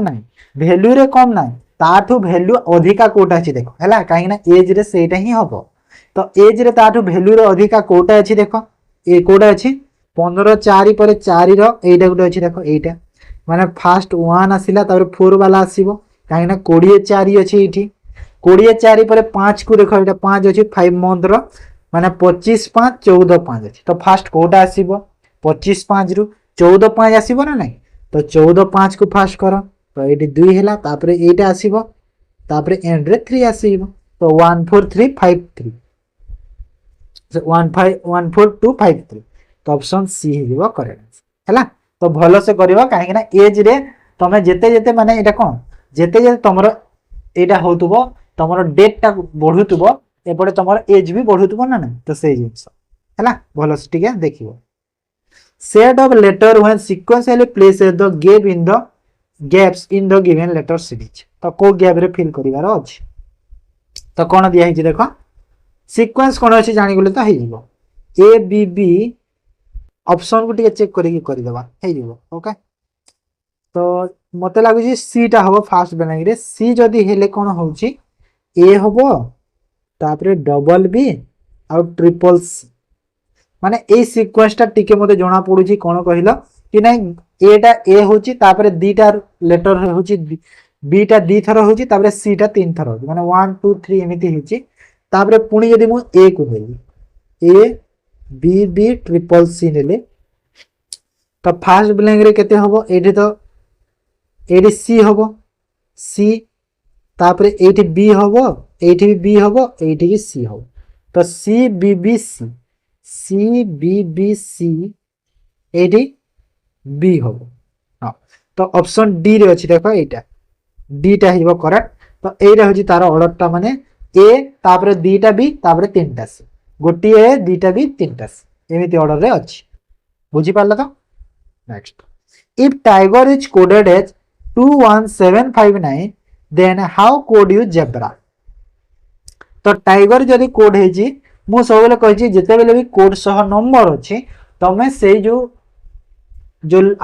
नाही ताठू वैल्यू अधिका कोटा अछि देखो हैला काहे ना एज रे सेटा ही हबो तो एज रे ताठू वैल्यू रे अधिका कोटा अछि देखो ए कोटा अछि 15/4 पर 4 रो एटा गुटे अछि देखो एटा माने फास्ट 1 आसीला तापर 4 वाला आसीबो काहे ना 24 अछि एठी 24 पर 5 को देखो एटा 5 अछि 5 मंथ रो माने 25/5/14/5 अछि तो फास्ट कोटा आसीबो 25/5 रु 14/5 आसीबो ना नहीं तो 14/5 को फास्ट करो तो एटी 2 हैला तापरे एटा आसीबो तापरे एंड रे 3 आसीबो तो 14353 14253 तो ऑप्शन सी हेबो करेक्ट हैला तो भलो से करिवो काहे ना एज रे तमे जेते जेते माने एटा कोन जेते जेते तमरो एटा होतुबो तमरो डेट टा बढ़ुतुबो एपटे तमर एज भी बढ़ुतबो ना तो से जिंस हैला भलो से ठीक है देखिबो set of letter when sequentially places the gap in the gaps in the given letter series तो को गैप रे फिल करिवार अछि तो कोन दिया हिची देखो सीक्वेंस कोन अछि जानि गेले तो हे जिवो ए बी बी ऑप्शन को टिके चेक करि देबा हे जिवो ओके तो मते लागु जी सी टा हबो फास्ट बनाई रे सी जदी हेले कोन होउची ए हबो तापरे डबल बी और ट्रिपल सी माने ए सीक्वेंस टा टिके मते जणा पडुची कोन कहिलो कि नाही ए टा ए होची तापरे दीटा लेटर होची बी टा दी थरो होची तापरे सी टा तीन थरो होची माने 1 2 3 एमिति होची तापरे पुनी यदि मु ए को देली A B B triple C नेले तो फास्ट ब्लैंक रे केते हबो एठी तो एठी सी हबो सी तापरे एठी बी हबो एठी भी बी हबो एठी भी सी हबो तो सी बी बी सी एटी बी हम हाँ तो ऑप्शन डी रे अच्छी देख यहाँ डी टा हो करेक्ट तो यही हूँ तार ऑर्डर माने ए तापर दीटा बी तापर तीन टा सी गोटे ए दीटा बी तीन टा सी एमती ऑर्डर रे अच्छी बुझी पारला तो next if tiger is coded as 21759 then how code you zebra तो टाइगर जदि कोड है मु सब कही जिते बेले भी कोड सह नंबर अच्छी तमें से जो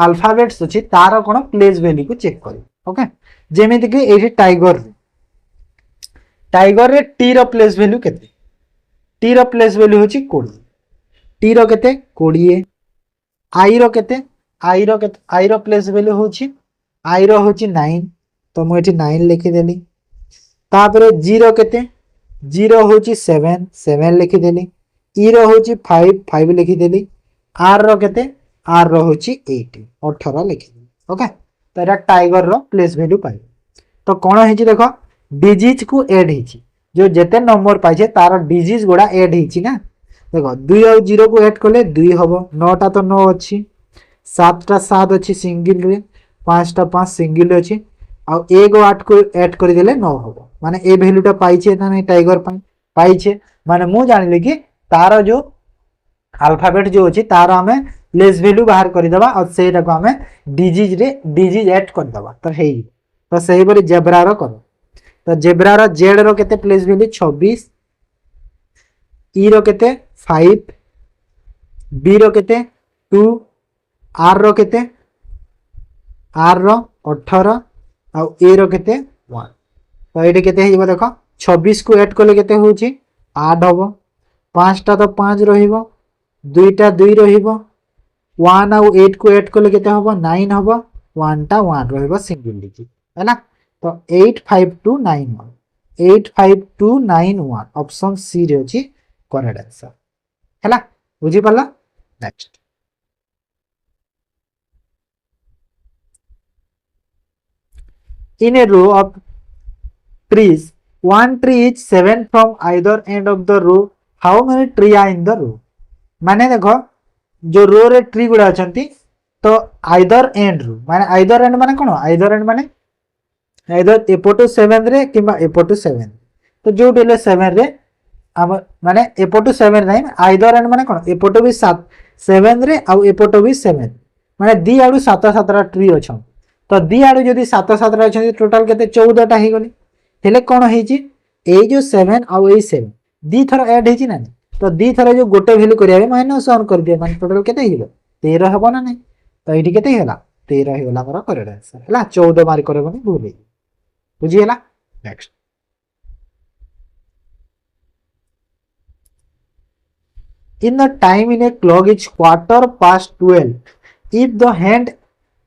अल्फाबेट्स अच्छी तार कौन प्लेस वैल्यू को चेक कर ओके जेमिति कि ये टाइगर टाइगर रे टी रो प्लेस वैल्यू केते टी रो प्लेस वैल्यू होची 20 टी रो केते 20 आई रो केते आई रो प्लेस वैल्यू होची आई रो होची 9 तो मु एठी 9 लिखि देली तापरे जी रो केते 0 होची 7 7 लिखि देली ई रो होची 5 5 लिखि देली आर रो केते आर रो होची 8 18 लिखि देली ओके तो एटा टाइगर रो प्लेस वैल्यू पाइ तो कोन हेची देखो डिजीज को ऐड हेची जो जेते नंबर पाइछे तार डिजीज गुडा ऐड हेची ना देखो 2 और 0 को ऐड करले 2 हबो 9 टा तो 9 अछि 7 टा 7 अछि सिंगल रे 5 टा 5 सिंगल अछि आ 1 और 8 को ऐड कर देले 9 हबो माने ए वैल्यूटा पाइछे ना नहीं टाइगर पाइछे माने मु जानिले कि तार जो अल्फाबेट जो अछि तार हमें प्लेस वैल्यू बाहर कर देबा और सेटा को हमें डिजीज ऐड कर देबा तो हेई तो सही बरी जेब्रा रो करो तो जेब्रा रो जेड रो केते प्लेस वैल्यू 26 ई रो केते 5 बी रो केते 2 आर रो केते आर रो 18 आ ए रो केते 1 तो एटे केते हेइबो देखो 26 को ऐड करले केते होची 8 हबो 5 टा तो 5 रहिबो 2 टा 2 रहिबो 1 और 8 को ऐड करले केते हबो 9 हबो 1 टा 1 रहिबो सिंगल डिजिट हैला तो 85291 85291 ऑप्शन सी रे अछि करेक्ट आंसर हैला बुझी पल्ला next in a row of trees one tree is 7 from either end of the row how many tree are in the row माने देखो जो रो रे ट्री गुडा अछंती तो आइदर एंड रो माने आइदर एंड माने कोन आइदर एंड माने आइदर एपोटो 7 रे किबा एपोटो 7 तो जो डेले 7 रे हम माने एपोटो 7 नहीं आइदर एंड माने कोन एपोटो भी 7 7 रे आ एपोटो भी 7 माने दी आडू 7 7 ट्री अछन तो दी आडू जदी 7 7 अछन टोटल केते 14 टा हे गली हेले कोन हेची ए जो 7 आ ए 7 दी थर ऐड हेची ना तो दी थर जो गोटे वैल्यू करिया माइनस 1 कर दिया माने टोटल केते हिलो 13 हबो ना नहीं तो एठी केते होला 13 हेला मोर करेक्ट आंसर हला 14 मार्क करबनी भूल हे बुझी हला next in the time in a clock is 12:15 if the hand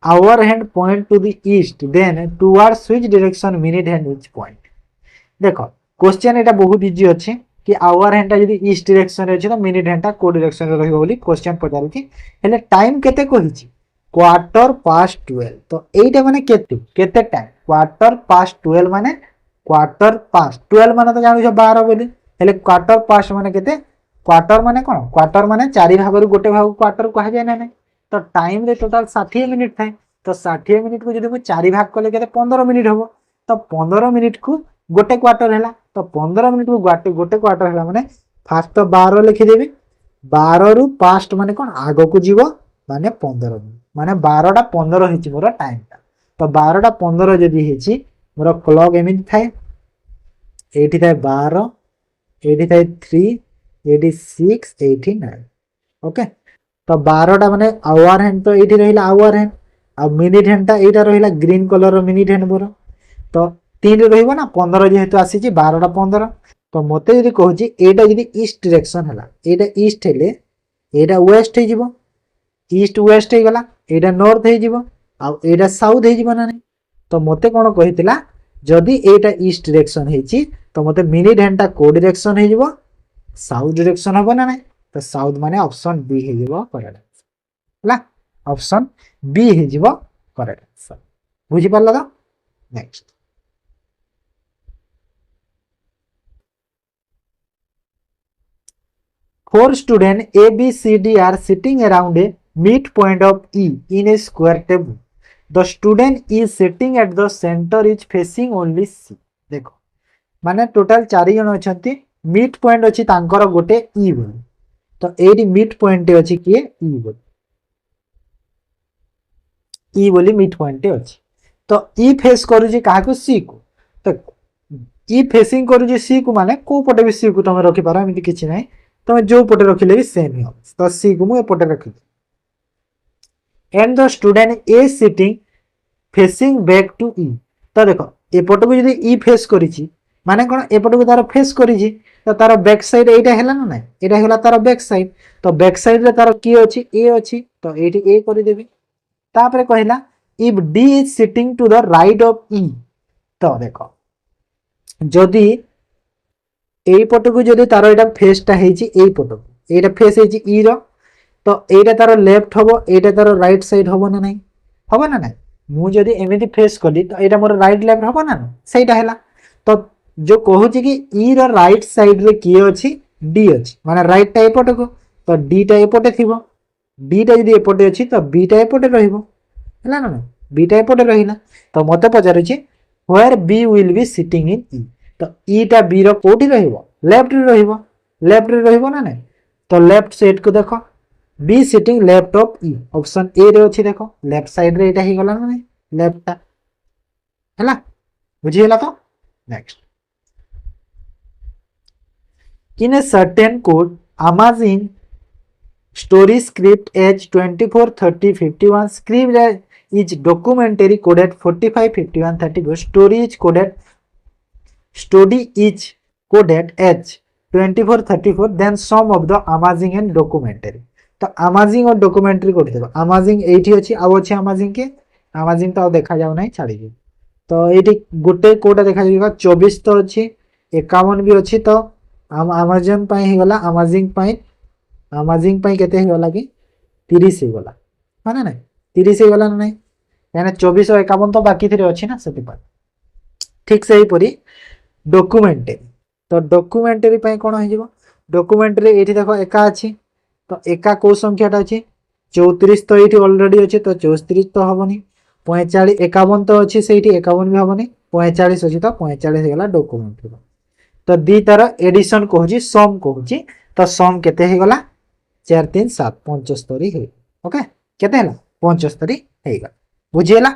hour hand point to the east then towards which direction minute hand which point देखो क्वेश्चन एटा बहुत इजी अछि कि our hand जदी east direction रे अछि तो minute hand को direction रे रहइबो बोली क्वेश्चन पचारछि हेले टाइम केते कहिछि 12:15 तो एटा माने केते टाइम 12:15 माने 12:15 माने तो जानु 12 बोली हेले 12:15 माने केते क्वार्टर माने कोन क्वार्टर माने 4 भाग रु गोटे भाग क्वार्टर कहा जाय ना तो टाइम रे टोटल 60 मिनिट थाए तो 60 मिनिट को जदी मु 4 भाग कले केते 15 मिनिट हबो तो 15 मिनिट को गोटे क्वार्टर हैला तो 15 मिनिट को गोटे क्वार्टर हैला माने फास्ट तो 12 लिखि देबी 12 रु पास्ट माने कोन आगो को जीवो माने 15 माने 12 टा 15 हिची मोर टाइम ता तो 12 टा 15 जदी हिची मोर क्लॉक एमिति थाए एठी थाए 12 एठी थाए 3 86 89 ओके तो 12 टा माने आवर हैंड तो एठी रहिला आवर हैंड आ मिनिट हैंड ता एटा रहिला ग्रीन कलर रो मिनिट हैंड मोर तो 3 रहइबो ना 15 जेहेतु आसीची 12 टा 15 तो मते जदी कहूची एटा जदी ईस्ट डायरेक्शन हला एटा ईस्ट हेले एटा वेस्ट हे जिवो ईस्ट वेस्ट हे गला एटा नॉर्थ हे जिवो आ एटा साउथ हे जिवो ना नहीं तो मते कोन कहितला जदी एटा ईस्ट डायरेक्शन हेची तो मते मिनिट हैंड ता को डायरेक्शन हे जिवो साउथ डायरेक्शन हबो ना नहीं तो साउथ माने ऑप्शन बी हे जिवो करेक्ट हला ऑप्शन बी हे जिवो करेक्ट आंसर बुझी पारला तो next Four students A, B, C, D are sitting around a mid point of E in a square table the student is sitting at the centre is facing only C. देखो माने total 4 जन अच्छा mid point अच्छी गोटे ई बोली तो ये mid point अच्छी किए ई बोली मिड पॉइंट अच्छी तो ई फेस करुची क्या सी को तो ई फेसिंग करुची सी को माने को पटे भी सी को तुम रखी पार एमती किसी ना तुम जो पटे रखिले भी सेम ही हम तो सी को मुझे पटे रखी and the student A sitting facing back to E तो देखो एपट को जब ई फेस करिछि माने कोन एपट को तार फेस करिछि तो तार बैक साइड एटा हैला ना ना एटा हैला तार बैक साइड तो बैक साइड रे तार की अछि ए अछि तो एटी ए करि देबी तापरे कहला if D is sitting to the right of E तो देखो जदि एई पट को जदि तार एटा फेसटा हेछि एई पट को एटा फेस हेछि ई रो तो एटा तार लेफ्ट हबो एटा तार राइट साइड हबो ना नहीं हबो ना नहीं मु जदि एमिति फेस कली तो एटा मोर राइट लेफ्ट हबो ना सेटा हैला तो जो कहूची कि ई रो राइट साइड रे की अछि डी अछि माने राइट टा एपट को तो डी टा एपटे थिबो डी टा जदि एपटे अछि तो बी टा एपटे रहइबो हैला ना बी टा एपटे रहिला तो मते पचारुची where B will be sitting in E तो ई टा बी रो कोठी रहइबो लेफ्ट रे रहइबो ना नहीं तो लेफ्ट साइड को देखो be sitting left of E option A रे अछि देखो लेफ्ट साइड रे एटा ही गला ना नहीं लेफ्ट टा हैला बुझी हैला तो next in a certain code Amazon story script age 24 30 51 script is documentary coded 45 51 34 story is coded age 24 34 then sum of the Amazon and documentary तो Amazon और documentary कोड देखो Amazon एठी अछि आउ अछि Amazon के Amazon तो देखा जाउ नै छाड़ी तो एठी गोटे कोडा देखा जाइगा 24 तो अछि 51 भी अछि तो Amazon पाई ही गला Amazon पाई केते ही गला कि 30 ही गला माने नै 30 ही गला नै यानी 24 और 51 तो बाकी थिरे अछि ना सेति पर ठीक से ही परी डॉक्यूमेंटरी तो डॉक्यूमेंटरी पाई कोन हो जिवो डॉक्यूमेंटरी एठी देखो एका अछि तो एका को संख्याटा अछि 34 तो एठी ऑलरेडी अछि तो 34 तो हबनी 45 51 तो अछि सेठी 51 भी हबनी 45 अछि तो 45 हे गला डॉक्यूमेंटरी तो दी तार एडिशन कहूची सम कहूची तो सम केते हे गला 4 3 7 75 हे ओके केते हला 75 हे गला बुझियला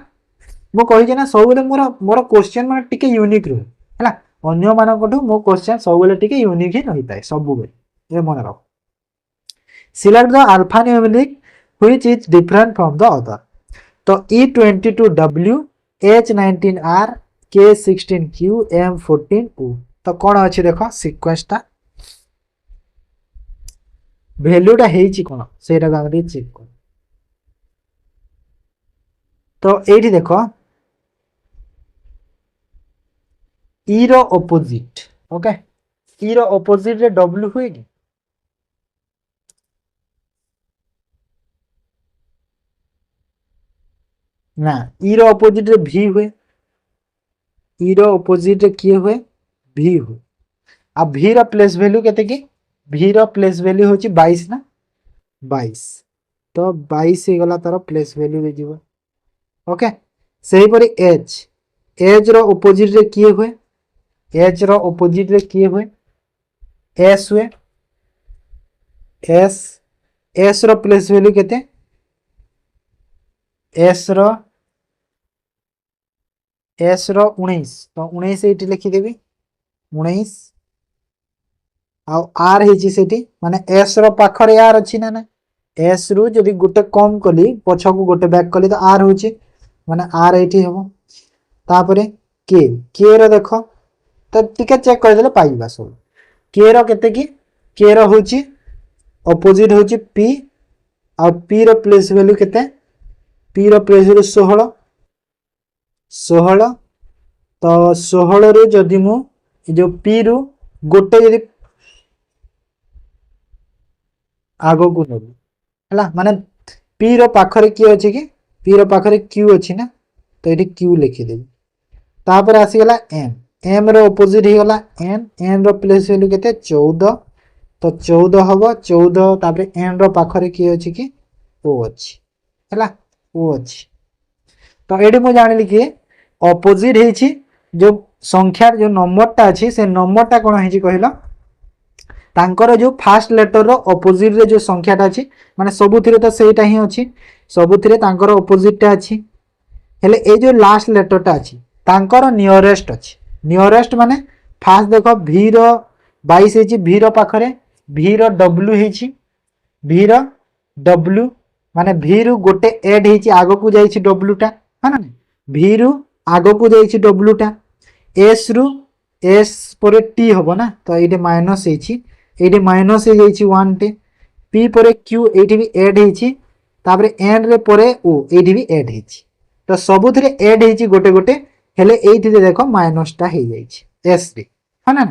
मो कहि जे ना सब बेले मोर क्वेश्चन माने टिके यूनिक रह हला अन्य मानन कोठो मो क्वेश्चन सब बेले टिके यूनिक ही रहिताय सब बेले ए मन रख select the alphanumeric which is different from the other तो E22W H19R K16Q M14O तो कौन अच्छी देखो सीक्वेंसटा वैल्यूटा हेची कोन सेटा गाम रे चेक कर तो एठी देखो ई रो ऑपोजिट ओके ई रो ऑपोजिट रे W हुए कि ना ई रो ऑपोजिट रे V हुए ई रो ऑपोजिट रे की हुए V हुए अब V रो प्लेस वैल्यू केते की V रो प्लेस वैल्यू होची 22 ना 22 तो 22 हे गला तार प्लेस वैल्यू हे जीवो ओके सही परी H रो ऑपोजिट रे की हुए H रो ऑपोजिट रे की हुए S हुए S रो प्लेस वैल्यू केते S रो 19 तो 19 एठी लिखि देबी 19 आ R हेची सेठी माने S रो पाखरे R अछि ना ना S रु जदि गोटे कम कली पछ को गोटे बैक कली तो R होची माने R एठी हेबो तापरे K रो देखो तो टिके चेक कर देले पाइबा सब K रो केते की K रो होची ऑपोजिट होची P आ P रो प्लेस वैल्यू केते P रो प्लेस वैल्यू 16 तो 16 रे जदि मु जो P रु गोटे जदि आगो को नेबी हला माने P रो पाखरे की अछि कि P रो पाखरे Q अछि ना तो एठी Q लिखि देबी तापर आसी गला M रो ऑपोजिट ही गला N रो प्लेस वैल्यू केते 14 तो 14 हबो 14 तापर N रो पाखरे की अछि कि ओ अच्छी है ओ अच्छी तो ये मुझे जानी कि अपोजिट है जो संख्या जो नंबरटा अच्छी से नंबरटा कौन है कहल तांकर जो फास्ट लेटर रो अपोजिट रे जो संख्याटा अच्छी माने सबुथिरे तो सेटा ही अच्छी सबुथिरे तांकर अपोजिटटा अच्छी हेले ए जो लास्ट लेटरटा अच्छी तांकर नियरेस्ट अच्छी नियरेस्ट माने फास्ट देख भी रो 22 है भी रो पाखरे भी रो डब्ल्यू है भी रो डब्ल्यू माने भी रु गोटे एड है आग को जाइए डब्ल्यू टा है ना भी रु आग को जाइए डब्ल्यू टा एस रु एस पर टी हम ना तो ये माइनस ये माइनस हो जाइए वन टे पी पर क्यू ये भी एड होपर एन रे पर ओ ये भी एड हो तो सबुथ एड हो गोटे गोटे हेले ये देख माइनसटा हो जाइए एस रे है ना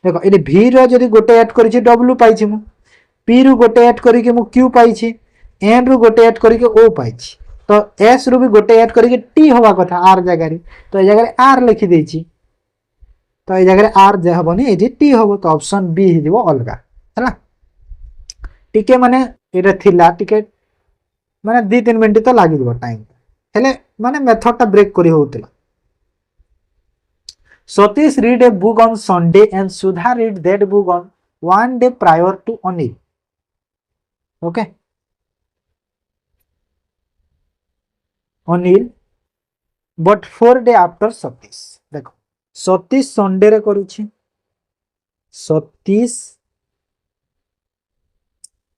देख ये भी रि गोटे एड कर डब्ल्यू पाई मु पी रु गोटे एड करके मु क्यू पाई एन रु गोटे एड करके ओ पाई तो एस रु भी गोटे एड करके टी हवा कथा आर जगह तो ये जगह आर लिखी देछि तो ये जगह आर हेनी ये टी हम तो ऑप्शन बी हो अलग है टिके माने ये थिला टिके माने 2-3 मिनट तो लगे टाइम हेले माने मेथड टा ब्रेक करी होउतला Satish read a book on Sunday and Sudha read that book on one day prior to Anil okay Anil but 4 day after Satish देखो सतीश संडे रे करूछि सतीश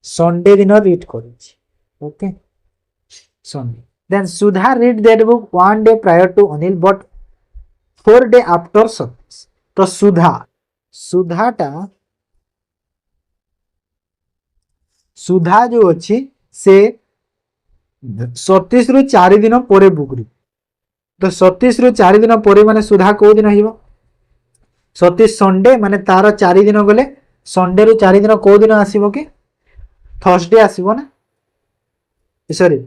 संडे दिन रीड करूछि okay Sunday then Sudha read that book one day prior to Anil but 4 day after Satish तो सुधा जो अच्छी से सतीश रु 4 दिन पर बुक रू तो सतीश रु 4 दिन पर माने सुधा को दिन हो सतीश संडे माने तार 4 दिन गले संडे रु 4 दिन को दिन आसीबो कि थर्सडे आसीबो ना sorry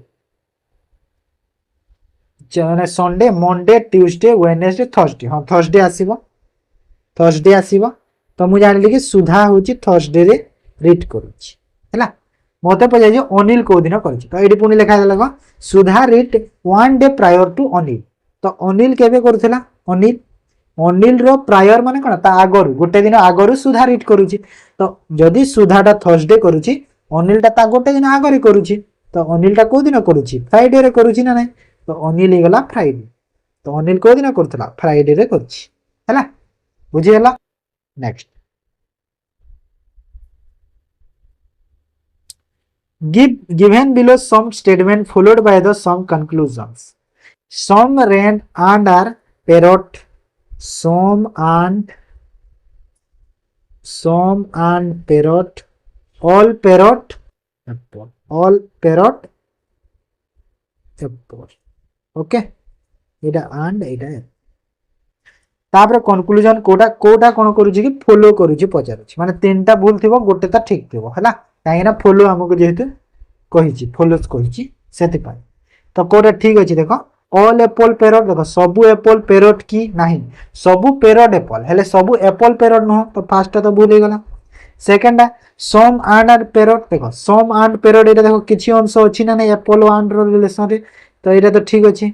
Sunday Monday Tuesday Wednesday Thursday हाँ थर्सडे आसीबो तो मुझे जानिली कि सुधा होची थर्सडे रे रीड करूची हैला मते पजाय जे अनिल को दिन करछि तो एडी पुनी लिखा देला Sudha read one day prior to Anil तो अनिल केबे करथिला अनिल रो प्रायर माने कोन ता आगरु गोटे दिन आगरु सुधा रीड करूची तो जदी सुधाटा थर्सडे करूची अनिल ता गोटे दिन आगरे करूची तो अनिल टा को दिन करूची फ्राइडे रे करूची ना नहीं तो अनिल गला फ्राइडे तो अनिल को दिन करथला फ्राइडे रे करछि हैला बुझी हैला next given below some statement followed by the some conclusions some rain and are parrot some and parrot all parrot apple okay Etah and एटा तापर कंक्लूजन कोटा कोन करूची कि फॉलो करूची पचारुची माने तीनटा भूल थिबो गोटे ता ठीक थिबो हैला काहे ना फॉलो हमको जेहेतु कहिची फॉलोस कहिची सेति पाई तो कोटा ठीक अछि देखो ऑल एप्पल पैरट देखो सबु एप्पल पैरट की नहीं सबु पैरट एप्पल हेले सबु एप्पल पैरट न तो फर्स्ट तो भूल गला सेकंड सम एंड पैरट देखो सम एंड पैरट एटा देखो किछि अंश अछि ना नहीं एप्पल एंड रो रिलेशन रे तो एटा तो ठीक अछि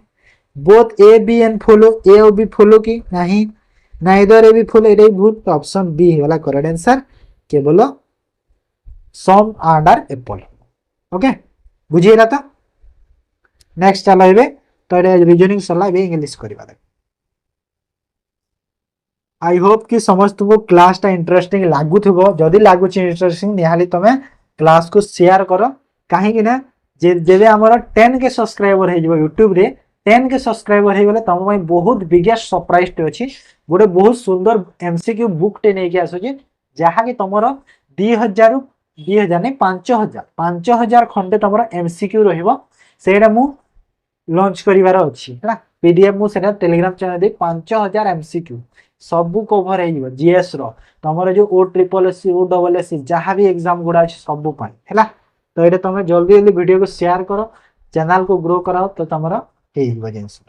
both A B and follow A और बी फॉलो की नहीं नाइदर ए बी फॉलो एटा भूल तो ऑप्शन बी होला करेक्ट आंसर केवल सम एंड आर एप्पल ओके बुझिएला तो नेक्स्ट चलो एबे तो एटा रीजनिंग सरला एबे इंग्लिश करबा दे आई होप कि समस्त को क्लास टा इंटरेस्टिंग लागु थबो जदी लागु छ इंटरेस्टिंग निहाली तमे क्लास को शेयर करो काहे कि ना जेबे हमर 10 के सब्सक्राइबर हे जबो YouTube रे 10 के सब्सक्राइबर हे गले तम पई बहुत बिगेस्ट सरप्राइज टे अछि गोटे बहुत सुंदर एमसीक्यू बुक टे नै के आसो जे जहा कि तमरो 2000 नहीं 5000 खंडे तुम एमसीक्यू रहिबो सेटा मु लॉन्च करिवार अछि हैला पीडीएफ मु सेटा टेलीग्राम चैनल दे 5000 एमसीक्यू सब कवर हे जीवो जीएस रो तमरो जो O triple SC O double SC जहां भी एग्जाम गुडा अछि सब पाई हैला तो एटा तुम जल्दी जल्दी वीडियो को शेयर करो चैनल को ग्रो कराओ तो तमरो हे जीवो जिंस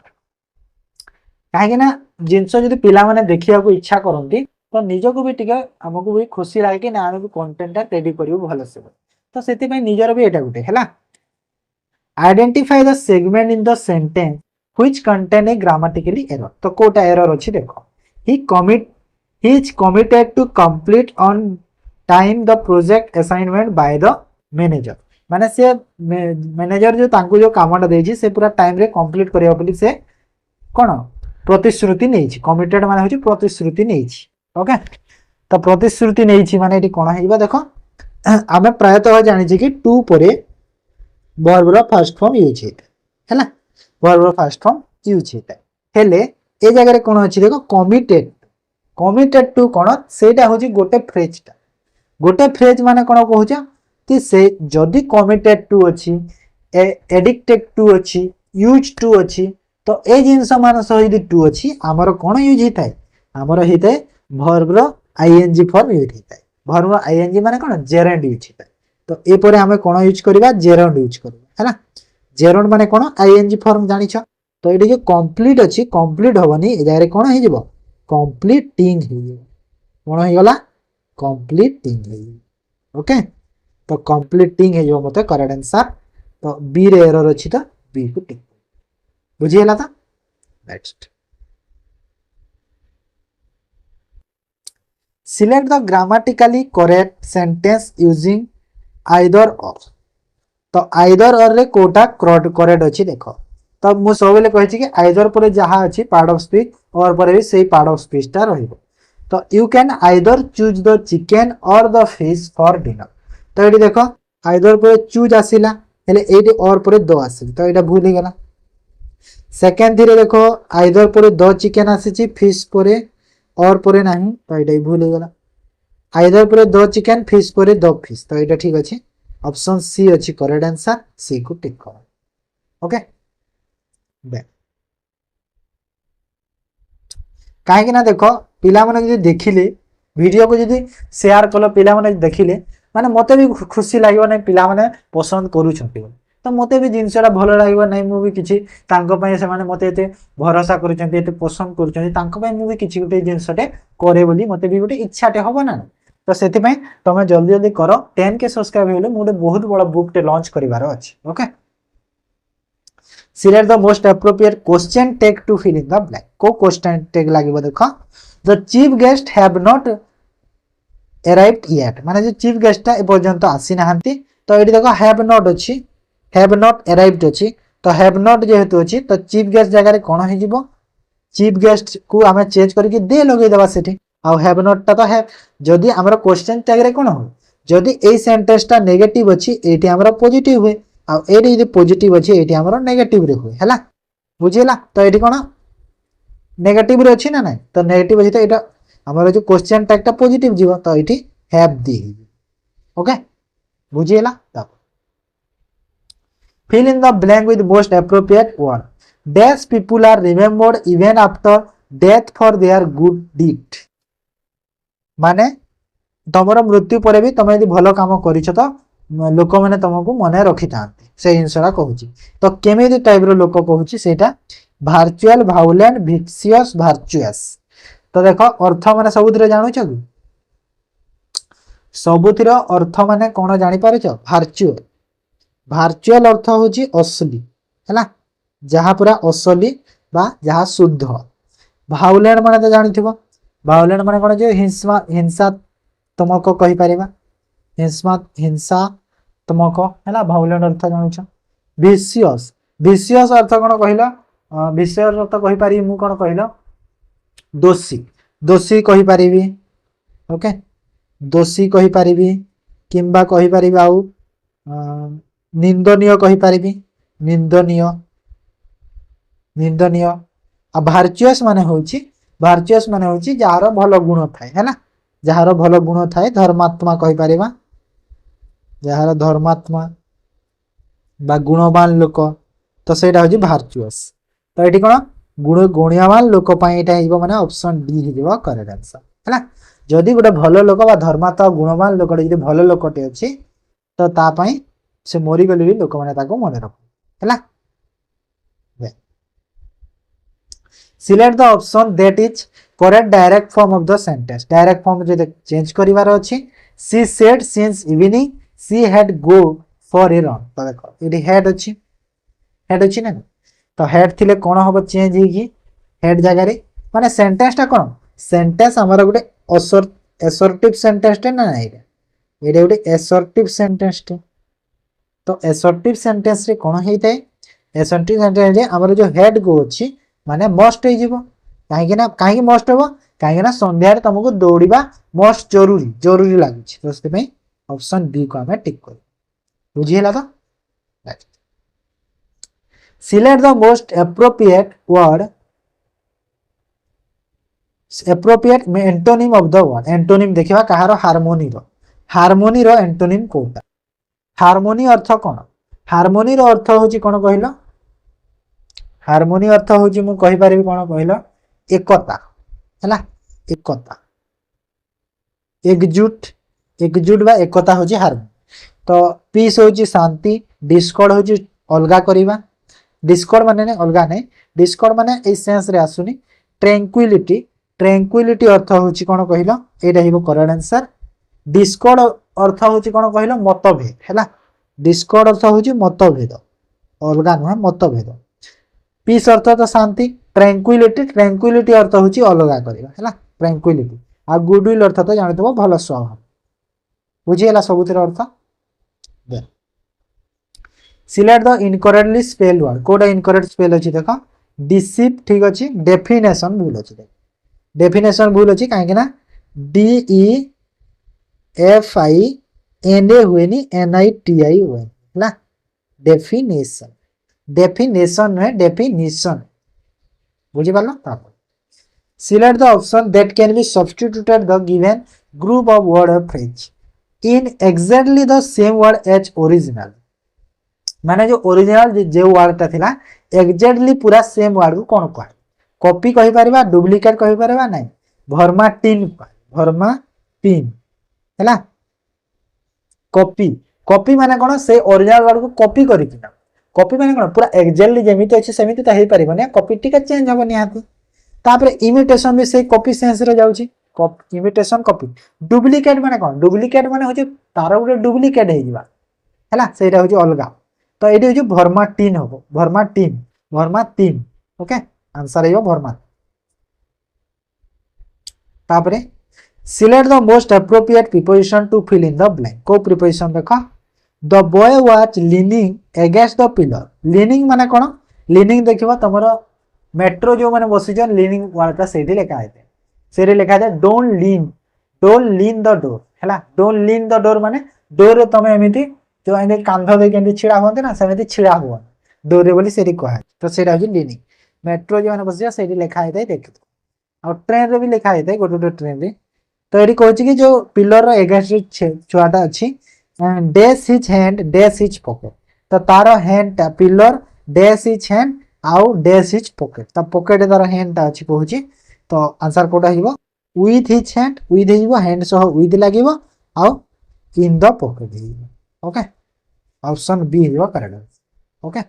काहे ना जिंस जदी पिला माने देखिया को इच्छा करंती तो निजको भी टिके हमको भी खुशी लागे कि ना हम कंटेंट रेडी करियो भलो से तो सेति पई निजर भी एटा गुटे हैला identify the segment in the sentence which contain a grammatically error. तो कोटा एरर अछि देखो, he is committed to complete on time the project assignment by the manager। माने से मैनेजर जो तांको जो कामटा देछि से पूरा टाइम रे कंप्लीट करियो बोली से कोन प्रतिश्रुति नेछि। कमिटेड माने होछि प्रतिश्रुति नेछि। ओके, तो प्रतिश्रुति नेछि माने एटी कोन हेबा देखो, आमे प्रायतः जानि छी कि टू परे verb row first form use हेता हैला, verb row first form use हेता हेले ए जगह रे कोन अछि देखो कमिटेड। कमिटेड टू कोन सेटा होछि गोटे फ्रेज माने कोन कहूछ कि से जदी कमिटेड टू अछि, एडिक्टेड टू अछि, यूज टू अछि, तो ए जिंस मान सह यदि टू अछि हमर कोन यूज हेताय, हमर हेताय वर्ब रो आईएनजी फॉर्म यूज हेताय। वर्ब रो आईएनजी माने कोन जेरेंड यूज हेताय। तो ए परे हमें कोन यूज करबा जेरेंड यूज करबा हैला। जेरेंड माने कोन आईएनजी फॉर्म जानिछो। तो एडी जो कंप्लीट अछि कंप्लीट होबनी ए जारे कोन हे जिवो कंप्लीटिंग हे जिवो। कोन हे गला कंप्लीटिंग हे जिवो। ओके, तो कंप्लीटिंग हे जिवो मते करेक्ट आंसर। तो बी रे एरर अछि तो बी को टिक बुझी हला। था next select the grammatically correct sentence using either और। तो आइदर और रे कोटा करेक्ट अछि देखो। तो मु सबले कहि छी कि आइदर पर जहा अछि पार्ट ऑफ स्पीच और पर भी सेही पार्ट ऑफ स्पीच ता रहिबो। तो you can either choose the chicken और द फिश फॉर डिनर। तो एटी देखो आइदर पर चूज आसिला हेले एटी और पर दो आसी, तो एटा भूल गला। सेकंड थिरे देखो आइदर पर द चिकन आसी फिश पर और पर नाही, तो एटा भूल गला। आइदर पर द चिकन फिश पर द फिश, तो एटा ठीक अछि। ऑप्शन सी अछि करेक्ट आंसर, सी को टिक करो। ओके, कहीं ना देखो पिला माने जदि देखिले वीडियो को जदि शेयर कलो पिला माने देखिले माने मते भी खुशी लागो नै पिला माने पसंद करू छथि। तो मते भी जिनसटा भलो लागो नै, मु भी किछि तांको पय से माने मते एते भरोसा करू छथि, एते पसंद करू छथि, तांको पय मु भी किछि गुटे जिनसटे करे बोली मते भी गुटे इच्छाटे होबो ना। तो सेति पय तमे जल्दी जल्दी करो। 10 के सब्सक्राइब हेले मु बहुत बड़ा बुक टे लॉन्च करिवार अछि। Okay, select the most appropriate question tag to fill in the blank। को क्वेश्चन टैग लागिबो देखो, the chief guest have not arrived yet माने जो चीफ गेस्ट ता ए पर्यंत आसी नाहंती। तो एठी देखो have not अछि, have not arrived अछि। तो have not जेहेतु अछि तो चीफ गेस्ट जगह रे कोन हे जिवो, चीफ गेस्ट को हमें चेंज करके दे लगे देबा सेठी। आ have not ता तो है जदी हमर क्वेश्चन टैग रे कोन हो, जदी ए सेंटेंस ता नेगेटिव अछि एठी हमर पॉजिटिव हुए, आ एठी यदि पॉजिटिव अछि एठी हमर नेगेटिव रे हुए हैला। बुझिला। तो एठी कोन नेगेटिव रे अछि ना नै, तो नेगेटिव अछि तो एटा हमर जो क्वेश्चन टैग ता पॉजिटिव जीवो, तो एठी हैव दी। ओके, बुझिला। तब fill in the blank with most appropriate word। dash people are remembered even after death for their good deed। माने तमरो मृत्यु परे भी तमे यदि भलो काम करिछ तो लोक माने तुमको मने रखि थांती से हिंसरा कहूची। तो केमिति टाइप रो लोक कहूची सेटा वर्चुअल, वायलेंट, विशियस, वर्चुअस। तो देखो अर्थ माने सबुथिरे जानु छ कि सबुथिरो अर्थ माने कोन जानि पारे छ वर्चुअल। वर्चुअल अर्थ होची असली हैला, जहा पूरा असली बा जहा शुद्ध। वायलेंट माने तो जानिथिबो, वायलेंट माने कोन जे हिंसा तुमको कहि परिबा, हिंसा तुमको हैला वायलेंट अर्थ जानु छ। विशियस, विशियस अर्थ कोन कहिला, विशियस अर्थ कहि पारि मु कोन कहिला दोषी, दोषी कहि परिबी। ओके, दोषी कहि परिबी किंबा कहि परिबी आउ निंदनीय कहि परिबी, निंदनीय, निंदनीय। आ वर्चुअस माने होची जहार भलो गुण थाए हैला, जहार भलो गुण थाए। धर्मात्मा कहि परिबा, जहार धर्मात्मा बा गुणवान लोक, तो सेटा होची वर्चुअस। तो एठी कोन गुण गुणवान लोक पय एटा हिबो माने ऑप्शन डी हिबो करेक्ट आंसर हैला। जदी गोटे भलो लोक बा धर्मात्मा गुणवान लोक जदी भलो लोकटे अछि तो ता पय से मोरी गली भी लोक माने ताको मने रखो हैला। Select the option that is correct direct form of the sentence. Direct form जे चेंज करिवार अछि। She said since evening she had go for a run. तो देखो एडी हैड अछि हेड अच्छी ना तो हेड थिले कौन हम चेंज होगी हेड जगह माने सेंटेंसटा कौन सेंटेंस आमर गोटे एसर्टिव सेंटेंस ना ना ये गोटे एसर्टिव सेंटेंस तो एसर्टिव सेंटेंस रे कौन होता है एसर्टिव सेंटेंस रे आमर जो हेड को अच्छी माने मस्ट हो कहीं मस्ट हम कहीं संध्यार तुमको दौड़ा मस्ट जरूरी जरूरी लगुच तो से ऑप्शन बी को आम टिक कर बुझीला तो select the most appropriate word appropriate antonym of the word antonym देखा कहार हार्मोनी रो एंटोनिम कोटा हार्मोनी अर्थ कौन हार्मोनी रो अर्थ होची कौन कहल हार्मोनी अर्थ होची मु कहि परिबी कौन कहल एकता हैला एकता एकजुट एकजुट बा एकता होची हार्मोनी तो पीस होची शांति डिस्कॉर्ड होची अलगा करिबा डिस्कॉर्ड माने अलगा नहीं डिस्कॉर्ड माने ए सेंस रे आसुनी ट्रैंक्विलिटी ट्रैंक्विलिटी अर्थ होची कौन कहल एटा हिबो करेक्ट आंसर डिस्कॉर्ड अर्थ होची कौन कहल मतभेद हैला डिस्कॉर्ड अर्थ होची मतभेद अलगा नुह मतभेद पीस अर्थ तो शांति ट्रैंक्विलिटी ट्रैंक्विलिटी अर्थ होची अलगा करबा हैला ट्रैंक्विलिटी आ गुडविल अर्थ तो जानथबो भलो स्वभाव बुझिएला सबुतिर अर्थ दे select the incorrectly spelled word कोडा इनकरेक्ट स्पेल अछि देखो डिसीव ठीक अछि डेफिनेशन भूल अछि डेफिनेशन भूल अछि काहे ना D E F I N A हुएनी एन आई टी आई हुए हैला डेफिनेशन डेफिनेशन है डेफिनेशन बुझी पालो तापर select the option that can be substituted the given group of word और phrase in exactly the same word as original माने जो ओरिजिनल जो वर्ड ता थिला एग्जैक्टली पूरा सेम वर्ड को कोन कहै कॉपी कहि परबा डुप्लीकेट कहि परबा नै भर्माटिन भर्माटिन हैला कॉपी कॉपी माने कोन से ओरिजिनल वर्ड को कॉपी करि किना कॉपी माने कोन पूरा एग्जैक्टली जेमिति अछि सेमिति त हेइ परिबो नै कॉपी टिका चेंज होबो निहाती तापर इमिटेशन भी से कॉपी सेंस रे जाउची इमिटेशन कॉपी डुप्लीकेट माने कोन डुप्लीकेट माने होची तार गुटे डुप्लीकेट हे जिबा हैला सेटा होची अलगा तो एटी होची भर्माटिन होबो भर्माटिन ओके आंसर हेबो भर्मा तापरे select the most appropriate preposition to fill in the blank को प्रीपोजिशन देखो the boy was leaning against the pillar leaning माने कोन लीनिंग देखिबो तमरो मेट्रो जो माने बसिजन लीनिंग वार्डटा सेठी लेखा आइते सेरे लेखा जाय डोंट लीन द डोर हैला डोंट लीन द डोर माने डोर रे तमे एमिति जो आइने कांध दे केंदी छिड़ा होते ना सेमिति छिड़ा हुआ डोर रे बोली सेठी कहै तो सेरा हो लीनिंग मेट्रो जो माने बसिया सेठी लेखा आइते देख और ट्रेन रे भी लेखा आइते गोटो ट्रेन रे तो एडी कहछि कि जो पिलर रो अगेंस्ट छुआटा अछि dash his hand dash his pocket तो तारो हैंड पिलर डैश हिज हैंड आउ डैश हिज पॉकेट ता पॉकेट तारो हैंड ता अछि कहछि तो आंसर कोटा हिबो विथ हिज हैंड विथ हिबो हैंड सह विथ लागिबो आउ इन द पॉकेट हिबो ओके ऑप्शन बी हिबो correct okay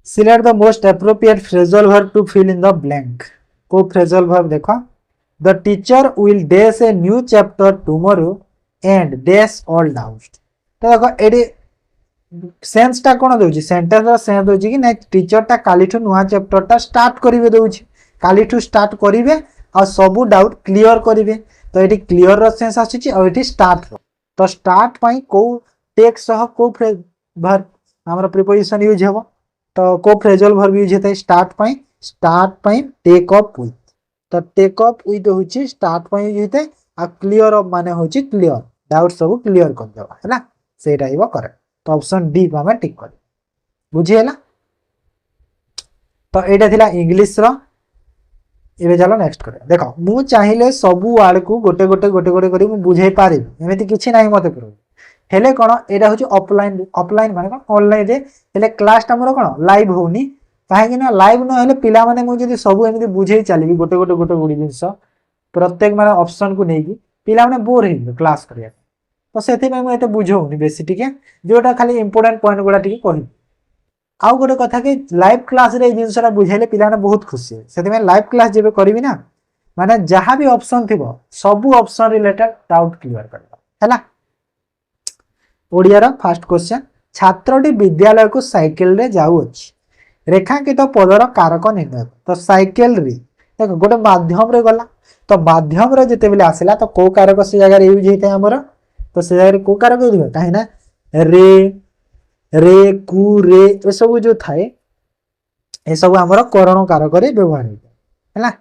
select the most appropriate phrasal verb to fill in the blank को फ्रेजल वर्ब देखो the teacher will dash a new chapter tomorrow and dash all doubts तो देखो AD sense टा कोन दोछि sentence रो sense दोछि कि नै teacher टा कालीठु नुवा chapter टा स्टार्ट करिवे दोछि कालीठु स्टार्ट करिवे आ सब डाउट क्लियर करिवे तो एडी क्लियर रो सेंस आछि आ एडी स्टार्ट रो तो स्टार्ट पई को टेक सह को फ्रेज वर्ब हमर प्रीपोजिशन यूज हेबो तो को फ्रेजल वर्ब यूज हेतै स्टार्ट पई टेक अप विथ तो टेक अप विथ होछि स्टार्ट पई यूज हेतै आ क्लियर अप माने होछि क्लियर डाउट सब क्लियर कर देबा हैला सेटा हिबो करेक्ट तो ऑप्शन डी को हमें टिक कर बुझिएला तो एटा थिला इंग्लिश रो एबे चलो नेक्स्ट करे देखो मु चाहिले सब वर्ड को गोटे गोटे गोटे गोटे करी मु बुझाई पारिबी एमिति किछि नाही मते करू हेले कोन एटा होछि ऑफलाइन माने कोन ऑनलाइन रे हेले क्लास टा मोर कोन लाइव होनी काहे कि ना लाइव न हेले पिला माने मु जदी सब एमिति बुझाई चालिबी गोटे गोटे गोटे गोडी जिंस प्रत्येक माने ऑप्शन को नेकी पिला माने बोर हे क्लास करिया तो सेथि में मु एते बुझौनी बेसी ठीक है जोटा खाली इंपोर्टेंट पॉइंट गुडा ठीक कहि आउ गोटे कथा कि लाइव क्लास रे जिंसरा बुझाइले पिला माने बहुत खुशी है सेथि में लाइव क्लास जेबे करबी ना माने जहां भी ऑप्शन थिबो सब ऑप्शन रिलेटेड डाउट क्लियर करबा है ओडियार फास्ट क्वेश्चन छात्रटी विद्यालय को साइकिल रे जाऊँच रेखांकित तो पदर कारक निर्णय तो साइकेल रे देख गोटे माध्यम रे गला तो माध्यम रे जिते बेले आसिला तो को कारक से जगह यूज होता है हमर तो से जगह को कारक यूज होता है ना रे रे कु रे ए सब जो थाए ए सब हमर करण कारक रे व्यवहार होता है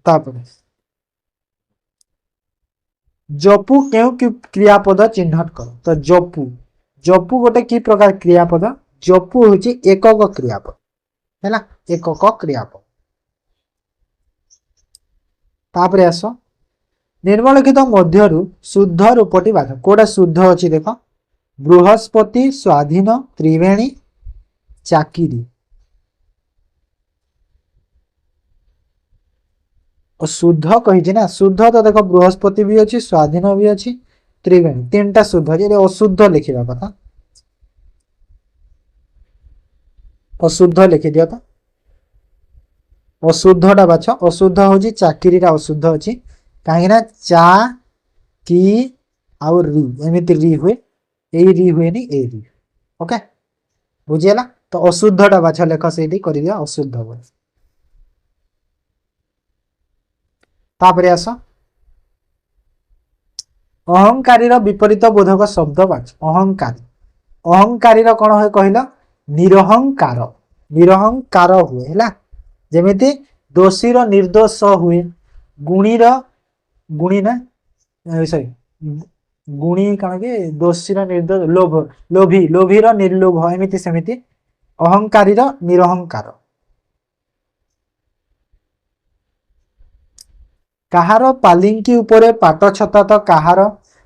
तापर जपु क्यों क्रियापद चिन्हट कर तो जपु जपु गोटे की प्रकार क्रियापद जपु हूँ एकक क्रियापद है एकक क्रियापद तापर आस निर्मलिखित मध्यरु शुद्ध रूपटी बाध कोटा शुद्ध अच्छी देख बृहस्पति स्वाधीन त्रिवेणी चाकिरी शुद्ध कही ना शुद्ध तो देख बृहस्पति भी अच्छी स्वाधीन भी अच्छी त्रिवेणी तीन टा शुद्ध जे अशुद्ध लिखा कथा अशुद्ध लिखि दियो तो अशुद्धटा बाछ अशुद्ध हूँ चाकरी अशुद्ध अच्छी कहीं चा कि आउ री एमती री हुए यही री हुए नी ए री ओके बुझीगला तो अशुद्धटा बाछ लेख से कर दिया अशुद्ध हुए तापर आस अहंकारी विपरीत बोधक शब्द बाच अहंकारी अहंकारी कौन हुए कहल निरहंकार निरहंकार हुए है जमीती दोषी निर्दोष हुए गुणी गुणी ना सॉरी गुणी कौन कि दोषी निर्दोष लोभ लोभी लोभी निर्लोभ एमती सेमती अहंकारी निरहंकार कहार पालिंकी उपरे पाट छता तो कहार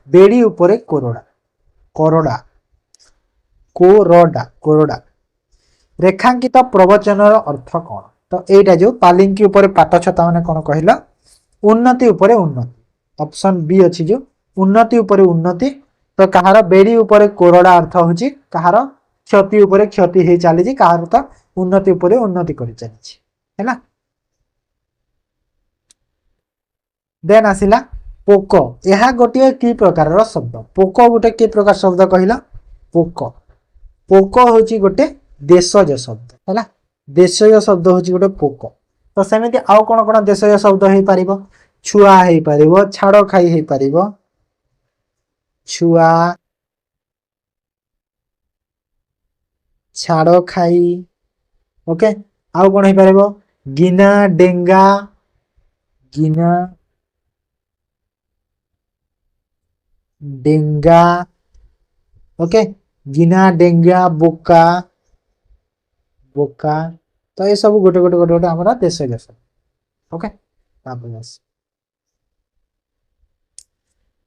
बेड़ी उपरे कोरडा कोरडा कोरडा कोरडा रेखांकित प्रवचन अर्थ कौन तो एटा जो पालिंकी उपरे पाट छता माने कौन कहला उन्नति उपरे उन्नति ऑप्शन बी अच्छी जो उन्नति उपरे उन्नति तो कहार बेड़ी उपरे कोरडा अर्थ होची कहार क्षति उपरे क्षति हे चली कहार तो उन्नति उपरे उन्नति कर चली है ना देन आसिला पोक यह गोटे कि प्रकार शब्द पोक गोटे कि प्रकार शब्द कहला पोक पोक हूँ गोटे देशज शब्द है देशज शब्द हूँ गोटे पोक तो सेमती आउ कौन कौन देशज शब्द हो पार छुआ हो पार छाड़ खाई हो पार छुआ छाड़ खाई ओके आउ कौन हो पार गिना डेंगा गिना डेंगा ओके गिना डेंगा बोका बोका तो ये सब गोटे गोटे गोटे गोटे हमारा देश ओके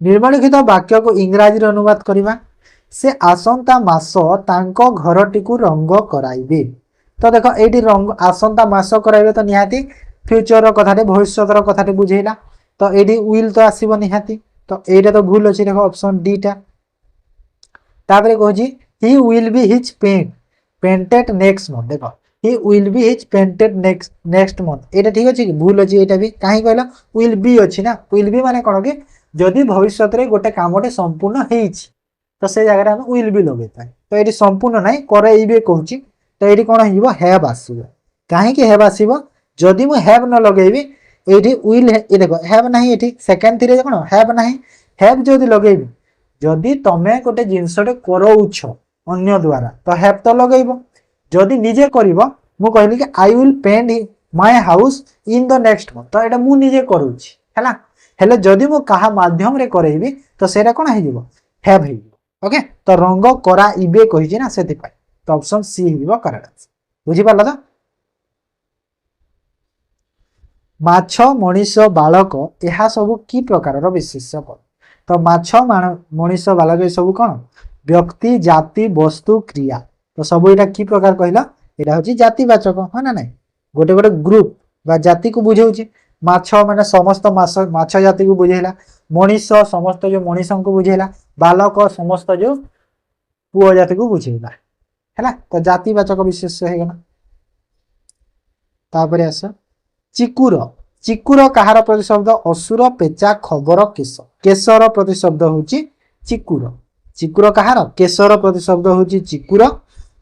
निर्माणित वाक्य को इंग्राजी अनुवाद करवा से आसंता मास तांको घरटी को रंग कराइबे तो देख ये रंग आसंता मास कराइबे तो निहाती फ्यूचर कथाटे भविष्य कथाटे बुझेला तो ये विल तो आसब निहाती तो एटा तो भूल अच्छी देख ऑप्शन डी टा तापर कहूँ he will be his painted next month देख he will be his painted next month एटा ठीक अच्छे कि भूल अच्छी एटा भी कहीं कहला विल बी अच्छी ना विल बी माने कौन कि जदि भविष्य में गोटे कमटे संपूर्ण हो तो से जगह हम विल बी लगे तो ये संपूर्ण ना करे कहूँ तो ये कौन हो हैव आसब कहीं हैव आसब जदि मुझे हैव न लगेबी ये विल ये देख हैव ना ये सेकेंड थ्री कौन हैव ना हैव जदि लगेबी जदि तुम गोटे जिनसटे करौछ अन्य द्वारा तो हैव तो लगेब जदि निजे कर मु कहली कि I will paint my house in the next month तो ये मुझे करुँच है हेले जदि मु कहा माध्यम रे करेबी तो सेटा कौन हो हैव हो ओके तो रंग कराइबे कही ना से तो ऑप्शन सी हो करेक्ट आंसर बुझीपार तो माछ मनीष बालक यह सब कि प्रकार विशेष्य पद तो माछ मनीष बालक ये सब कौन व्यक्ति जाति वस्तु क्रिया तो सब यहाँ कि प्रकार कहला यहाँ हूँ जातिवाचक हाँ ना नहीं गोटे गोटे ग्रुप बा जाति को बुझाऊँ माछ माने समस्त माछ जाति को बुझेला मनीष समस्त जो मनीष को बुझेला बालक समस्त जो पुओ जाति को बुझेला है तो जातिवाचक विशेष होगा तापर आस चिकुर चिकुर कहार प्रतिशब्द असुर पेचा खबर केश केशर प्रतिशब्द होची चिकुर चिकुर कहार केशर प्रतिशब्द होची चिकुर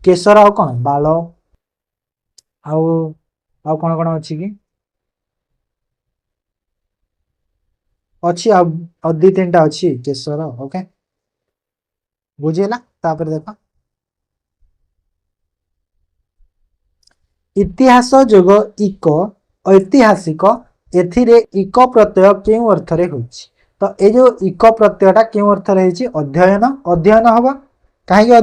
केशर आउ कौन बाल आउ आउ कौन कौन अच्छी कि अच्छी आ दी तीन टा अच्छी केशर ओके बुझेला तापर देखो इतिहास जोग इक ऐतिहासिक एथिरे इक प्रत्यय केउ अर्थ रे होछि तो ए जो इक प्रत्ययटा केउ अर्थ रे होछि अध्ययन अध्ययन हबो काहे